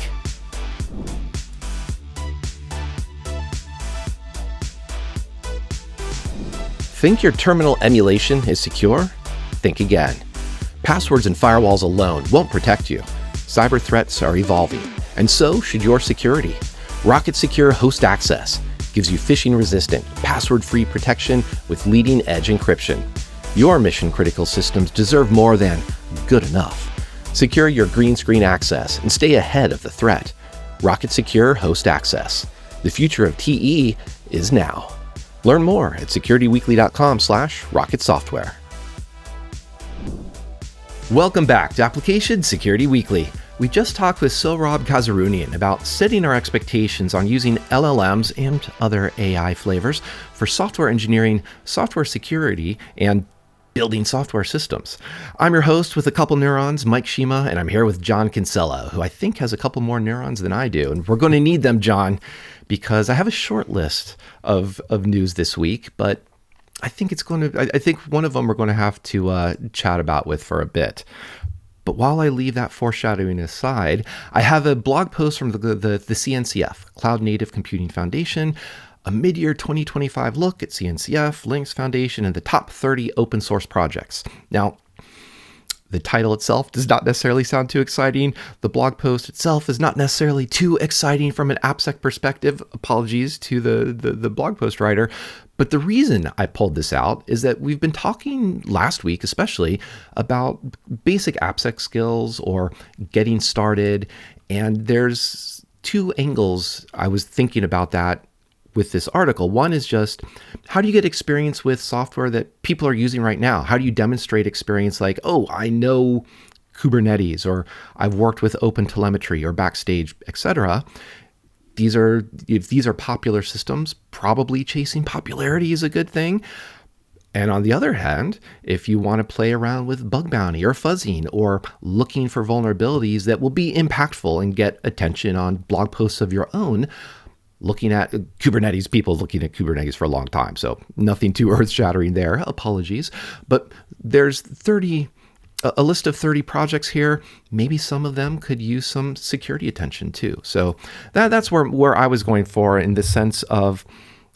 Think your terminal emulation is secure? Think again. Passwords and firewalls alone won't protect you. Cyber threats are evolving, and so should your security. Rocket Secure Host Access gives you phishing-resistant, password-free protection with leading-edge encryption. Your mission-critical systems deserve more than good enough. Secure your green screen access and stay ahead of the threat. Rocket Secure Host Access. The future of TE is now. Learn more at securityweekly.com/rocketsoftware. Welcome back to Application Security Weekly. We just talked with Sohrob Kazerounian about setting our expectations on using LLMs and other AI flavors for software engineering, software security, and building software systems. I'm your host with a couple neurons, Mike Shima, and I'm here with John Kinsella, who I think has a couple more neurons than I do. And we're going to need them, John, because I have a short list of news this week, but I think one of them we're going to have to chat about with for a bit. But while I leave that foreshadowing aside, I have a blog post from the CNCF, Cloud Native Computing Foundation, a mid-year 2025 look at CNCF, Linux Foundation, and the top 30 open source projects. Now, The title itself does not necessarily sound too exciting. The blog post itself is not necessarily too exciting from an AppSec perspective. Apologies to the blog post writer. But the reason I pulled this out is that we've been talking last week, especially, about basic AppSec skills or getting started. And there's two angles I was thinking about that with this article. One is just, how do you get experience with software that people are using right now? How do you demonstrate experience like, oh, I know Kubernetes, or I've worked with OpenTelemetry or Backstage, etc. If these are popular systems, probably chasing popularity is a good thing. And on the other hand, if you want to play around with bug bounty or fuzzing or looking for vulnerabilities that will be impactful and get attention on blog posts of your own, looking at Kubernetes, people looking at Kubernetes for a long time. So nothing too earth-shattering there. Apologies. But there's a list of 30 projects here. Maybe some of them could use some security attention too. So that's where I was going for, in the sense of,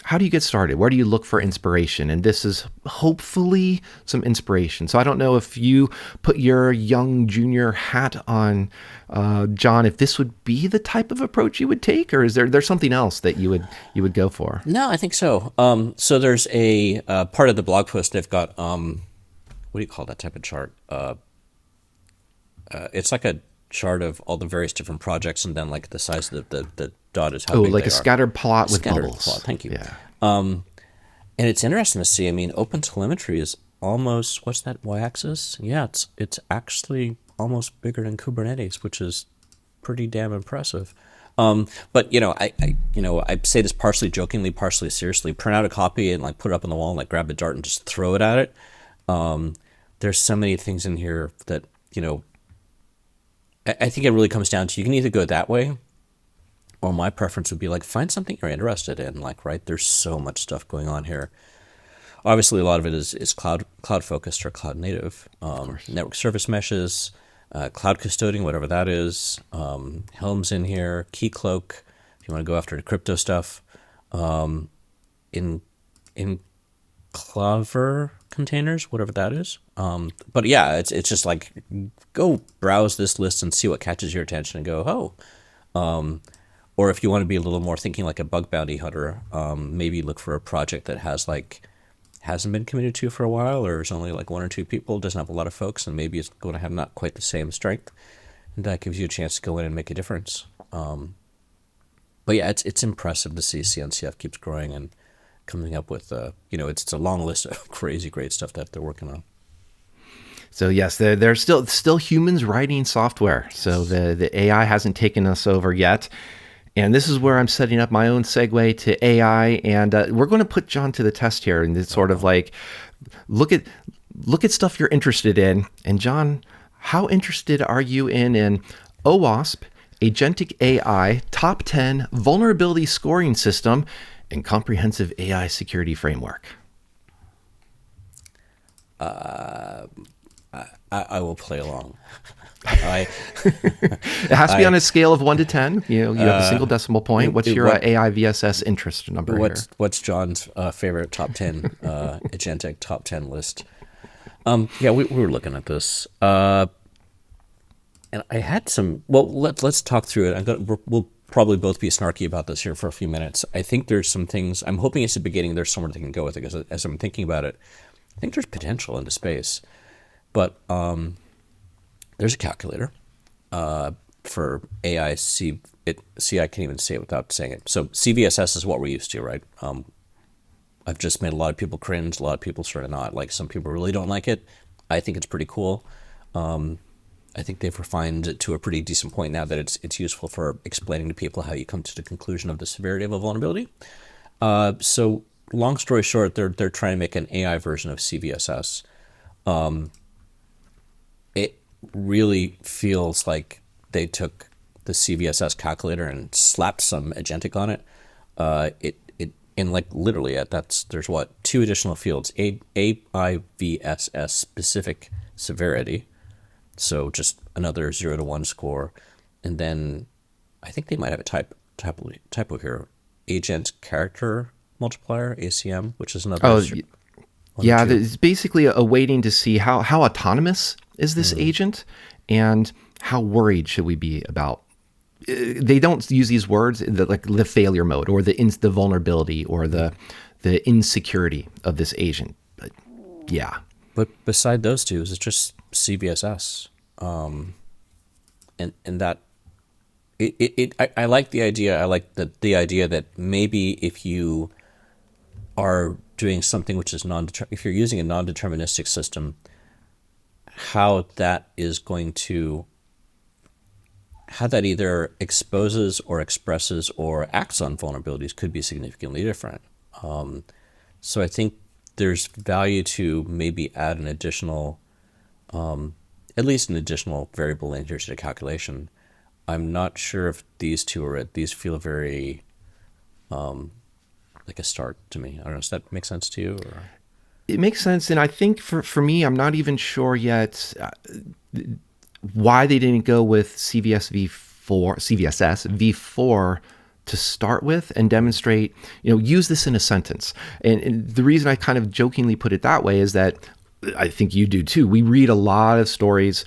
how do you get started? Where do you look for inspiration? And this is hopefully some inspiration. So I don't know if you put your young junior hat on, John, if this would be the type of approach you would take, or is there's something else that you would go for? No, I think so. So there's a part of the blog post they've got. What do you call that type of chart? It's like a chart of all the various different projects, and then like the size of the dot is how big like they a scattered plot with scattered bubbles. Plot, thank you. Yeah. And it's interesting to see. I mean, OpenTelemetry is almost, what's that y-axis? Yeah, it's actually almost bigger than Kubernetes, which is pretty damn impressive. But I say this partially jokingly, partially seriously. Print out a copy and like put it up on the wall and like grab a dart and just throw it at it. There's so many things in here that I think it really comes down to, you can either go that way, or my preference would be like, find something you're interested in. Like, right, there's so much stuff going on here. Obviously, a lot of it is cloud focused or cloud native. Network service meshes, cloud custodian, whatever that is. Helm's in here, Keycloak, if you want to go after the crypto stuff. In Clover containers, whatever that is. But yeah, it's just like, go browse this list and see what catches your attention and go, oh. Or if you want to be a little more thinking like a bug bounty hunter, maybe look for a project that hasn't been committed to for a while, or is only like one or two people, doesn't have a lot of folks, and maybe it's going to have not quite the same strength. And that gives you a chance to go in and make a difference. But yeah, it's impressive to see CNCF keeps growing and coming up with, it's a long list of crazy great stuff that they're working on. So yes, there's still humans writing software. So the AI hasn't taken us over yet. And this is where I'm setting up my own segue to AI. And we're going to put John to the test here. And it's sort of like, look at stuff you're interested in. And John, how interested are you in OWASP, Agentic AI, Top 10 Vulnerability Scoring System, and Comprehensive AI Security Framework? I will play along. It has to be on a scale of 1 to 10. You have a single decimal point. What's your AI VSS interest number here? What's John's favorite top 10 agentic top 10 list? Yeah, we were looking at this, and I had some. Well, let's talk through it. We'll probably both be snarky about this here for a few minutes. I think there's some things. I'm hoping it's the beginning. There's somewhere they can go with it, because as I'm thinking about it, I think there's potential into space, but there's a calculator for AI C. I can't even say it without saying it. So CVSS is what we're used to, right? I've just made a lot of people cringe. A lot of people sort of not. Like, some people really don't like it. I think it's pretty cool. I think they've refined it to a pretty decent point now that it's useful for explaining to people how you come to the conclusion of the severity of a vulnerability. So long story short, they're trying to make an AI version of CVSS. It really feels like they took the CVSS calculator and slapped some agentic on it. And like literally there's two additional fields, AIVSS specific severity. So just another 0 to 1 score. And then I think they might have a typo here, agent character multiplier, ACM, which is another. Yeah, it's basically a waiting to see how autonomous is this agent, and how worried should we be about? They don't use these words, like the failure mode or the vulnerability or the insecurity of this agent. But yeah. But beside those two, it's just CVSS, and that I like the idea. I like the idea that maybe if you are doing something which is if you're using a non-deterministic system, how that either exposes or expresses or acts on vulnerabilities could be significantly different. So I think there's value to maybe add an additional, at least an additional variable in here to the calculation. I'm not sure if these feel very like a start to me. I don't know. Does that make sense to you? Or? It makes sense. And I think for me, I'm not even sure yet why they didn't go with CVSS V4 to start with and demonstrate, use this in a sentence. And the reason I kind of jokingly put it that way is that I think you do too. We read a lot of stories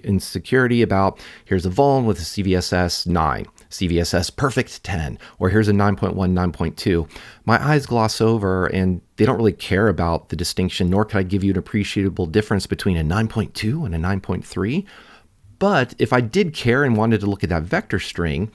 in security about here's a vuln with a CVSS 9, CVSS perfect 10, or here's a 9.1, 9.2. My eyes gloss over and they don't really care about the distinction, nor can I give you an appreciable difference between a 9.2 and a 9.3. But if I did care and wanted to look at that vector string,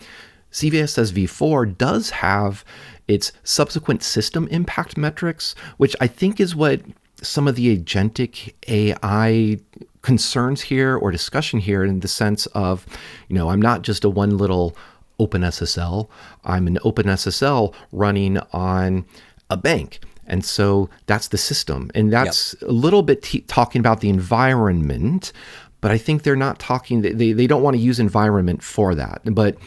CVSS v4 does have its subsequent system impact metrics, which I think is what some of the agentic AI concerns here or discussion here, in the sense of, I'm not just a one little OpenSSL, I'm an OpenSSL running on a bank. And so that's the system. And that's a little bit talking about the environment, but I think they're not talking, they don't want to use environment for that. But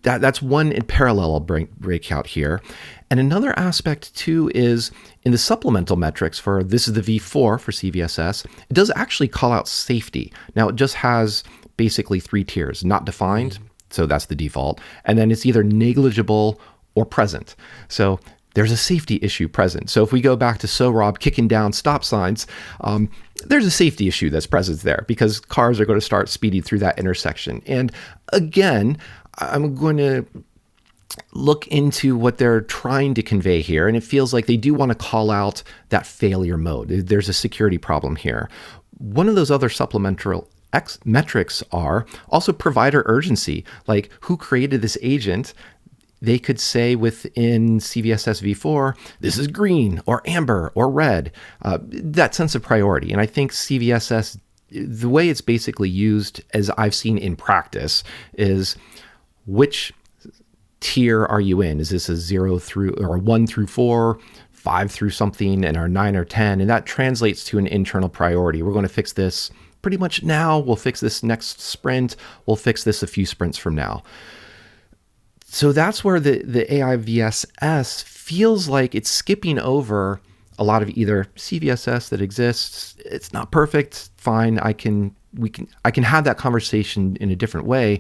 that's one parallel I'll break out here. And another aspect too is in the supplemental metrics for this is the V4 for CVSS, it does actually call out safety. Now it just has basically 3 tiers, not defined, so that's the default. And then it's either negligible or present. So there's a safety issue present. So if we go back to Sohrob kicking down stop signs, there's a safety issue that's present there because cars are going to start speeding through that intersection. And again, I'm going to look into what they're trying to convey here. And it feels like they do want to call out that failure mode. There's a security problem here. One of those other supplemental metrics are also provider urgency, like who created this agent. They could say within CVSS v4, this is green or amber or red, that sense of priority. And I think CVSS, the way it's basically used, as I've seen in practice, is which tier are you in? Is this a 0 through or 1 through 4, 5 through something, and our 9 or 10? And that translates to an internal priority. We're going to fix this pretty much now. We'll fix this next sprint. We'll fix this a few sprints from now. So that's where the AI VSS feels like it's skipping over a lot of either CVSS that exists. It's not perfect. Fine. I can have that conversation in a different way.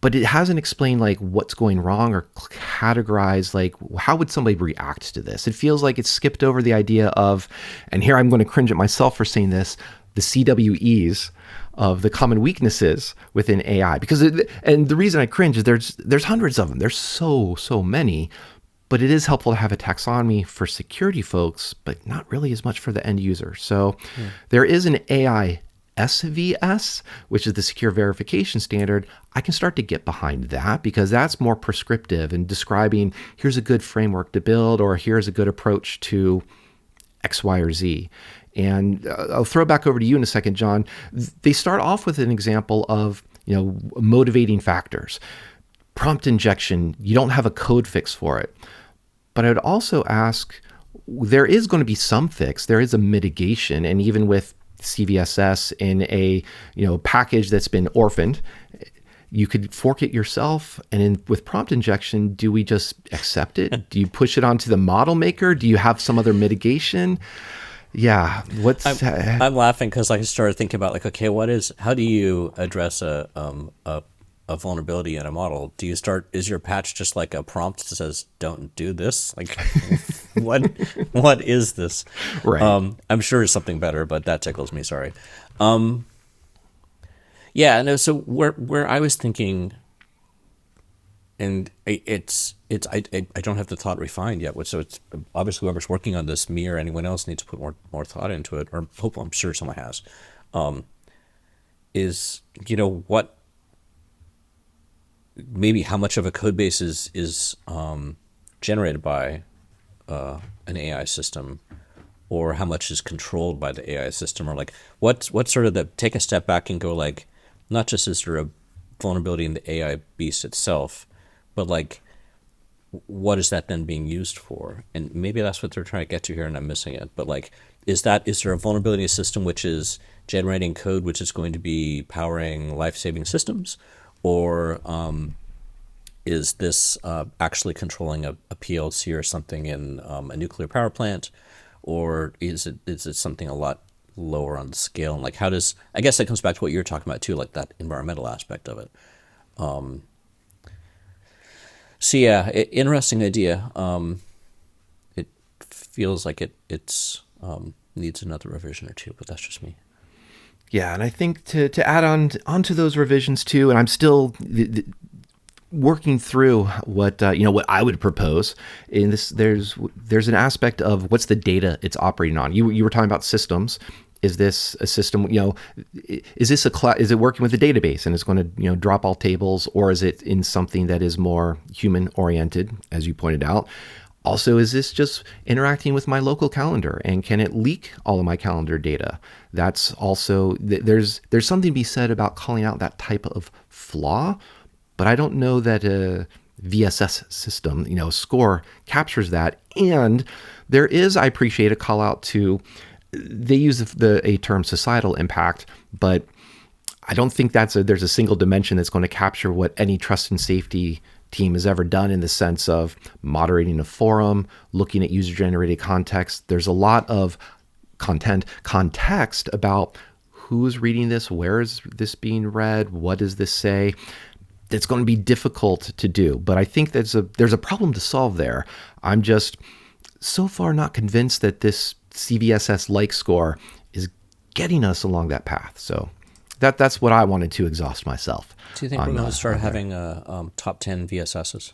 But it hasn't explained like what's going wrong or categorized like how would somebody react to this. It feels like it's skipped over the idea of, and here I'm going to cringe at myself for saying this, the CWEs of the common weaknesses within AI. And the reason I cringe is there's hundreds of them. There's so many, but it is helpful to have a taxonomy for security folks, but not really as much for the end user. So there is an AI SVS, which is the secure verification standard. I can start to get behind that because that's more prescriptive and describing here's a good framework to build or here's a good approach to X, Y, or Z. And I'll throw back over to you in a second, John. They start off with an example of, motivating factors. Prompt injection, you don't have a code fix for it. But I would also ask, there is going to be some fix. There is a mitigation. And even with CVSS in a package that's been orphaned, you could fork it yourself. And with prompt injection, do we just accept it? Do you push it onto the model maker? Do you have some other mitigation? Yeah, I'm laughing because I started thinking about like, okay, how do you address a a vulnerability in a model, is your patch just like a prompt that says, don't do this? Like, what is this? Right. I'm sure it's something better, but that tickles me. Sorry. Yeah, no, so where I was thinking, and I don't have the thought refined yet. So it's obviously whoever's working on this, me or anyone else, needs to put more thought into it, or I'm sure someone has. Is what maybe how much of a code base is generated by an AI system, or how much is controlled by the AI system, or like what's sort of take a step back and go like, not just is there a vulnerability in the AI beast itself, but like what is that then being used for? And maybe that's what they're trying to get to here, and I'm missing it. But like, is there a vulnerability in a system which is generating code which is going to be powering life-saving systems, or is this actually controlling a PLC or something in a nuclear power plant, or is it something a lot lower on the scale? And like, how does, I guess that comes back to what you're talking about too, like that environmental aspect of it. So yeah, interesting idea. It feels like it's needs another revision or two, but that's just me. Yeah, and I think to add onto those revisions too, and I'm still working through what what I would propose in this. There's an aspect of what's the data it's operating on. You were talking about systems. Is this a system? Is this is it working with a database and it's going to drop all tables, or is it in something that is more human oriented, as you pointed out? Also, is this just interacting with my local calendar, and can it leak all of my calendar data? That's also, there's something to be said about calling out that type of flaw, but I don't know that a VSS system, score captures that. And there is, I appreciate a call out to, they use a term societal impact, but I don't think there's a single dimension that's going to capture what any trust and safety team has ever done in the sense of moderating a forum, looking at user-generated context. There's a lot of context about who's reading this, where is this being read, what does this say. It's going to be difficult to do, but I think there's a problem to solve there. I'm just so far not convinced that this CVSS-like score is getting us along that path. So that's what I wanted to exhaust myself. Do you think we're going to start having top 10 VSSs?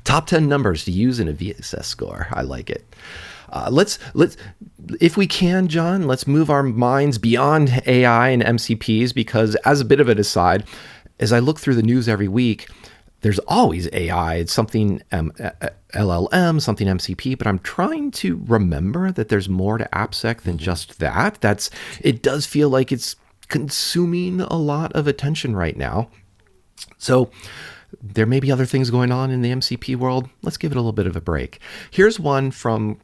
Top 10 numbers to use in a VSS score. I like it. Let's, if we can, John, let's move our minds beyond AI and MCPs, because as a bit of an aside, as I look through the news every week, there's always AI. It's something LLM, something MCP, but I'm trying to remember that there's more to AppSec than just that. It does feel like it's consuming a lot of attention right now. So there may be other things going on in the MCP world. Let's give it a little bit of a break. Here's one from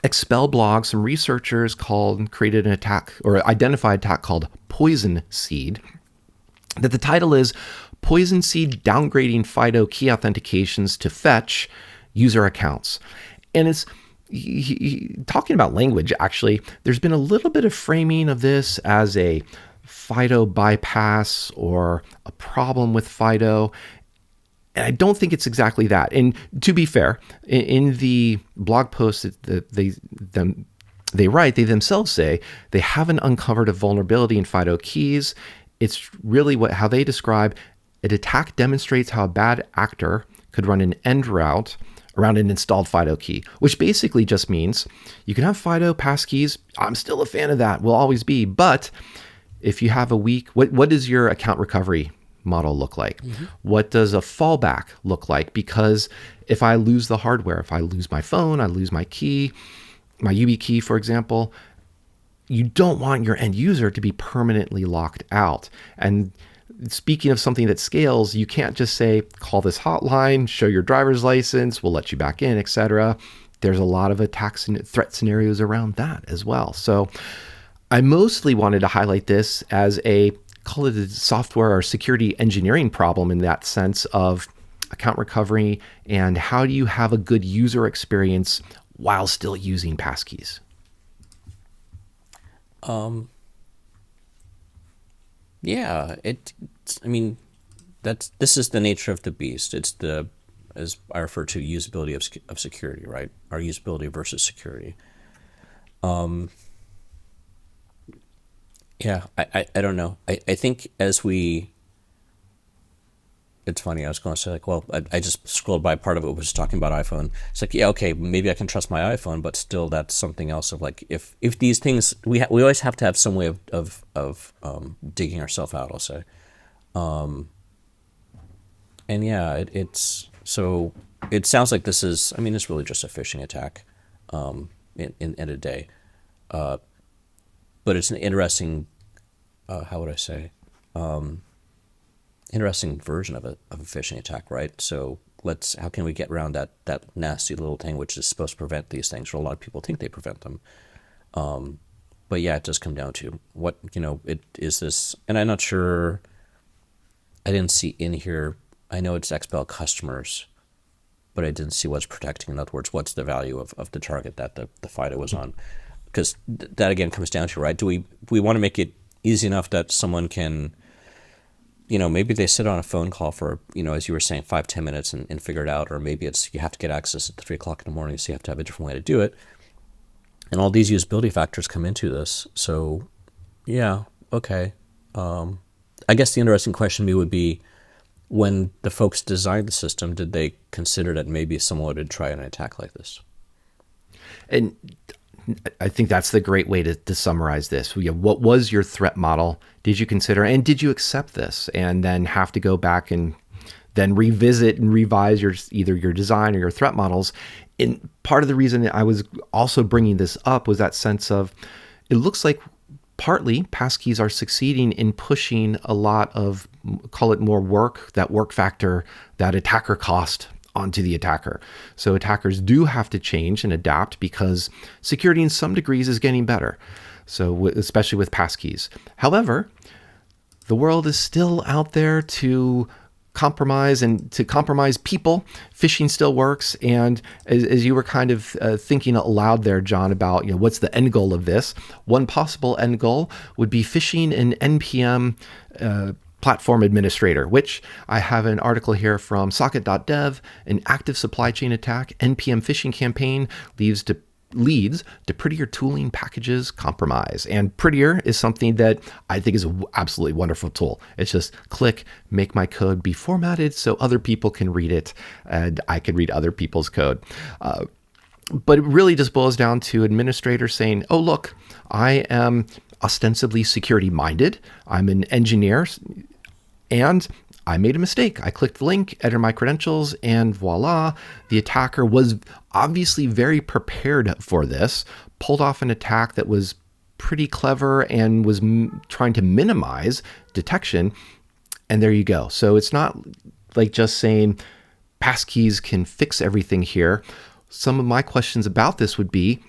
Expel blog. Some researchers created an attack, or identified attack called Poison Seed. That the title is Poison Seed Downgrading FIDO Key Authentications to Fetch User Accounts. And it's talking about language, actually. There's been a little bit of framing of this as a FIDO bypass or a problem with FIDO. And I don't think it's exactly that. And to be fair, in the blog post that they write, they themselves say they haven't uncovered a vulnerability in FIDO keys. It's really how they describe an attack demonstrates how a bad actor could run an end route around an installed FIDO key, which basically just means you can have FIDO passkeys. I'm still a fan of that, will always be. But if you have a weak, what does your account recovery model look like? Mm-hmm. What does a fallback look like? Because if I lose the hardware, if I lose my phone, I lose my key, my UB key, for example, you don't want your end user to be permanently locked out. And speaking of something that scales, you can't just say, call this hotline, show your driver's license, we'll let you back in, etc. There's a lot of attacks and threat scenarios around that as well. So I mostly wanted to highlight this as call it a software or security engineering problem in that sense of account recovery and how do you have a good user experience while still using passkeys. Yeah, I mean, this is the nature of the beast. It's as I refer to, usability of security, right? Our usability versus security. Yeah, I don't know. I think it's funny. I was going to say, like, well, I just scrolled by. Part of it was talking about iPhone. It's like, yeah, okay, maybe I can trust my iPhone, but still, that's something else. Of like, if these things, we always have to have some way of digging ourselves out. I'll say, and yeah, it's so. It sounds like this is. I mean, it's really just a phishing attack, in a day, but it's an interesting. How would I say? Interesting version of a phishing attack, right? So how can we get around that nasty little thing which is supposed to prevent these things, or a lot of people think they prevent them. But yeah, it does come down to what, it is this, and I'm not sure, I didn't see in here, I know it's XBL customers, but I didn't see what's protecting. In other words, what's the value of the target that the FIDO was on? Because that again comes down to, right, do we want to make it easy enough that someone can, maybe they sit on a phone call for, as you were saying, 5-10 minutes and figure it out, or maybe it's you have to get access at 3 o'clock in the morning, so you have to have a different way to do it. And all these usability factors come into this. So, yeah, okay. I guess the interesting question to me would be, when the folks designed the system, did they consider that maybe someone would try an attack like this? And I think that's the great way to summarize this. What was your threat model? Did you consider, and did you accept this? And then have to go back and then revisit and revise either your design or your threat models. And part of the reason I was also bringing this up was that sense of, it looks like partly passkeys are succeeding in pushing a lot of, call it more work, that work factor, that attacker cost onto the attacker. So attackers do have to change and adapt because security in some degrees is getting better. So especially with passkeys. However, the world is still out there to compromise people. Phishing still works. And as you were kind of thinking aloud there, John, about what's the end goal of this? One possible end goal would be phishing an NPM platform administrator, which I have an article here from socket.dev. An active supply chain attack, NPM phishing campaign leads to prettier tooling packages compromise. And prettier is something that I think is an absolutely wonderful tool. It's just click, make my code be formatted so other people can read it and I can read other people's code. But it really just boils down to administrators saying, oh, look, I am ostensibly security minded. I'm an engineer and I made a mistake. I clicked the link, entered my credentials, and voila, the attacker was obviously very prepared for this, pulled off an attack that was pretty clever and was trying to minimize detection. And there you go. So it's not like just saying passkeys can fix everything here. Some of my questions about this would be,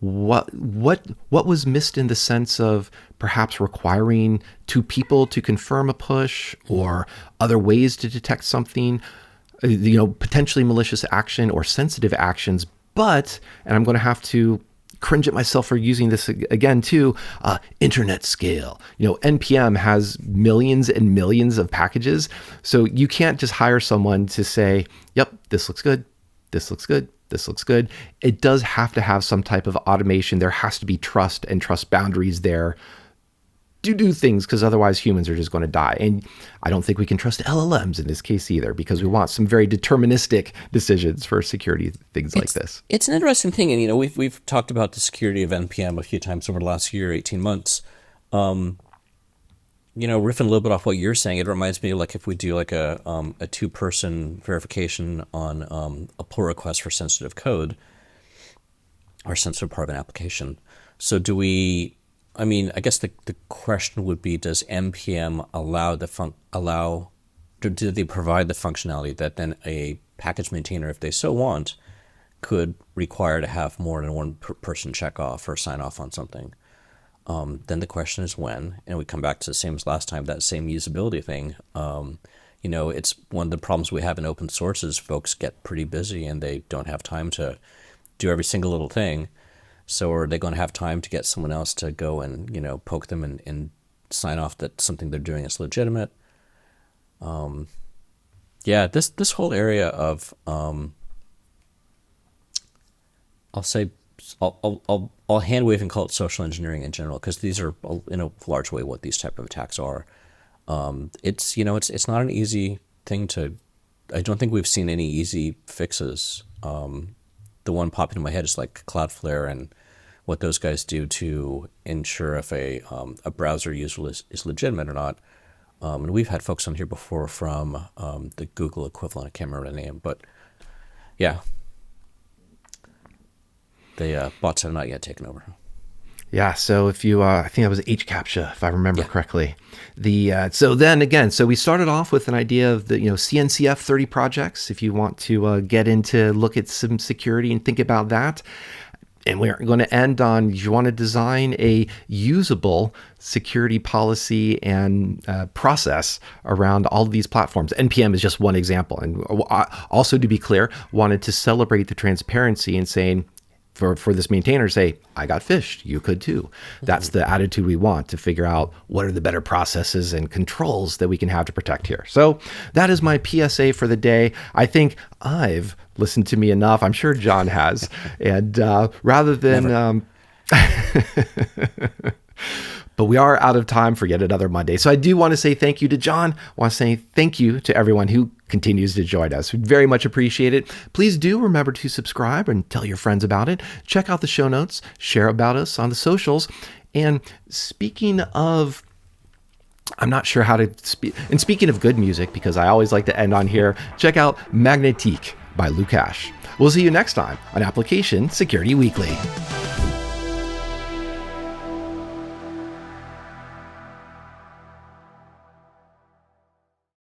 what was missed in the sense of perhaps requiring 2 people to confirm a push, or other ways to detect something, potentially malicious action or sensitive actions. But, and I'm going to have to cringe at myself for using this again too, internet scale. NPM has millions and millions of packages. So you can't just hire someone to say, yep, this looks good. This looks good. This looks good. It does have to have some type of automation. There has to be trust and trust boundaries there to do things, because otherwise humans are just going to die. And I don't think we can trust LLMs in this case either, because we want some very deterministic decisions for security things like this. It's an interesting thing. And, we've talked about the security of NPM a few times over the last year, 18 months. Riffing a little bit off what you're saying, it reminds me like if we do like a 2-person verification on a pull request for sensitive code or sensitive part of an application. So do we? I guess the question would be: does NPM do they provide the functionality that then a package maintainer, if they so want, could require to have more than one person check off or sign off on something? Then the question is when, and we come back to the same as last time, that same usability thing. It's one of the problems we have in open source is folks get pretty busy and they don't have time to do every single little thing. So are they going to have time to get someone else to go and, poke them and sign off that something they're doing is legitimate. Yeah, this whole area of I'll hand wave and call it social engineering in general, because these are in a large way what these type of attacks are. It's it's not an easy thing to. I don't think we've seen any easy fixes. The one popping in my head is like Cloudflare and what those guys do to ensure if a browser user is legitimate or not. And we've had folks on here before from the Google equivalent. I can't remember the name, but yeah, the bots have not yet taken over. Yeah, so if you, I think that was HCAPTCHA, if I remember correctly. So we started off with an idea of the, CNCF 30 projects, if you want to get into look at some security and think about that. And we're going to end on, you want to design a usable security policy and process around all of these platforms. NPM is just one example. And also, to be clear, wanted to celebrate the transparency and saying, for this maintainer, say, I got phished, you could too. That's the attitude we want, to figure out what are the better processes and controls that we can have to protect here. So that is my PSA for the day. I think I've listened to me enough. I'm sure John has. And rather than... But we are out of time for yet another Monday. So I do want to say thank you to John. I want to say thank you to everyone who continues to join us. We very much appreciate it. Please do remember to subscribe and tell your friends about it. Check out the show notes, share about us on the socials. And speaking of, I'm not sure how to speak. And speaking of good music, because I always like to end on here, check out Magnétique by Lukash. We'll see you next time on Application Security Weekly.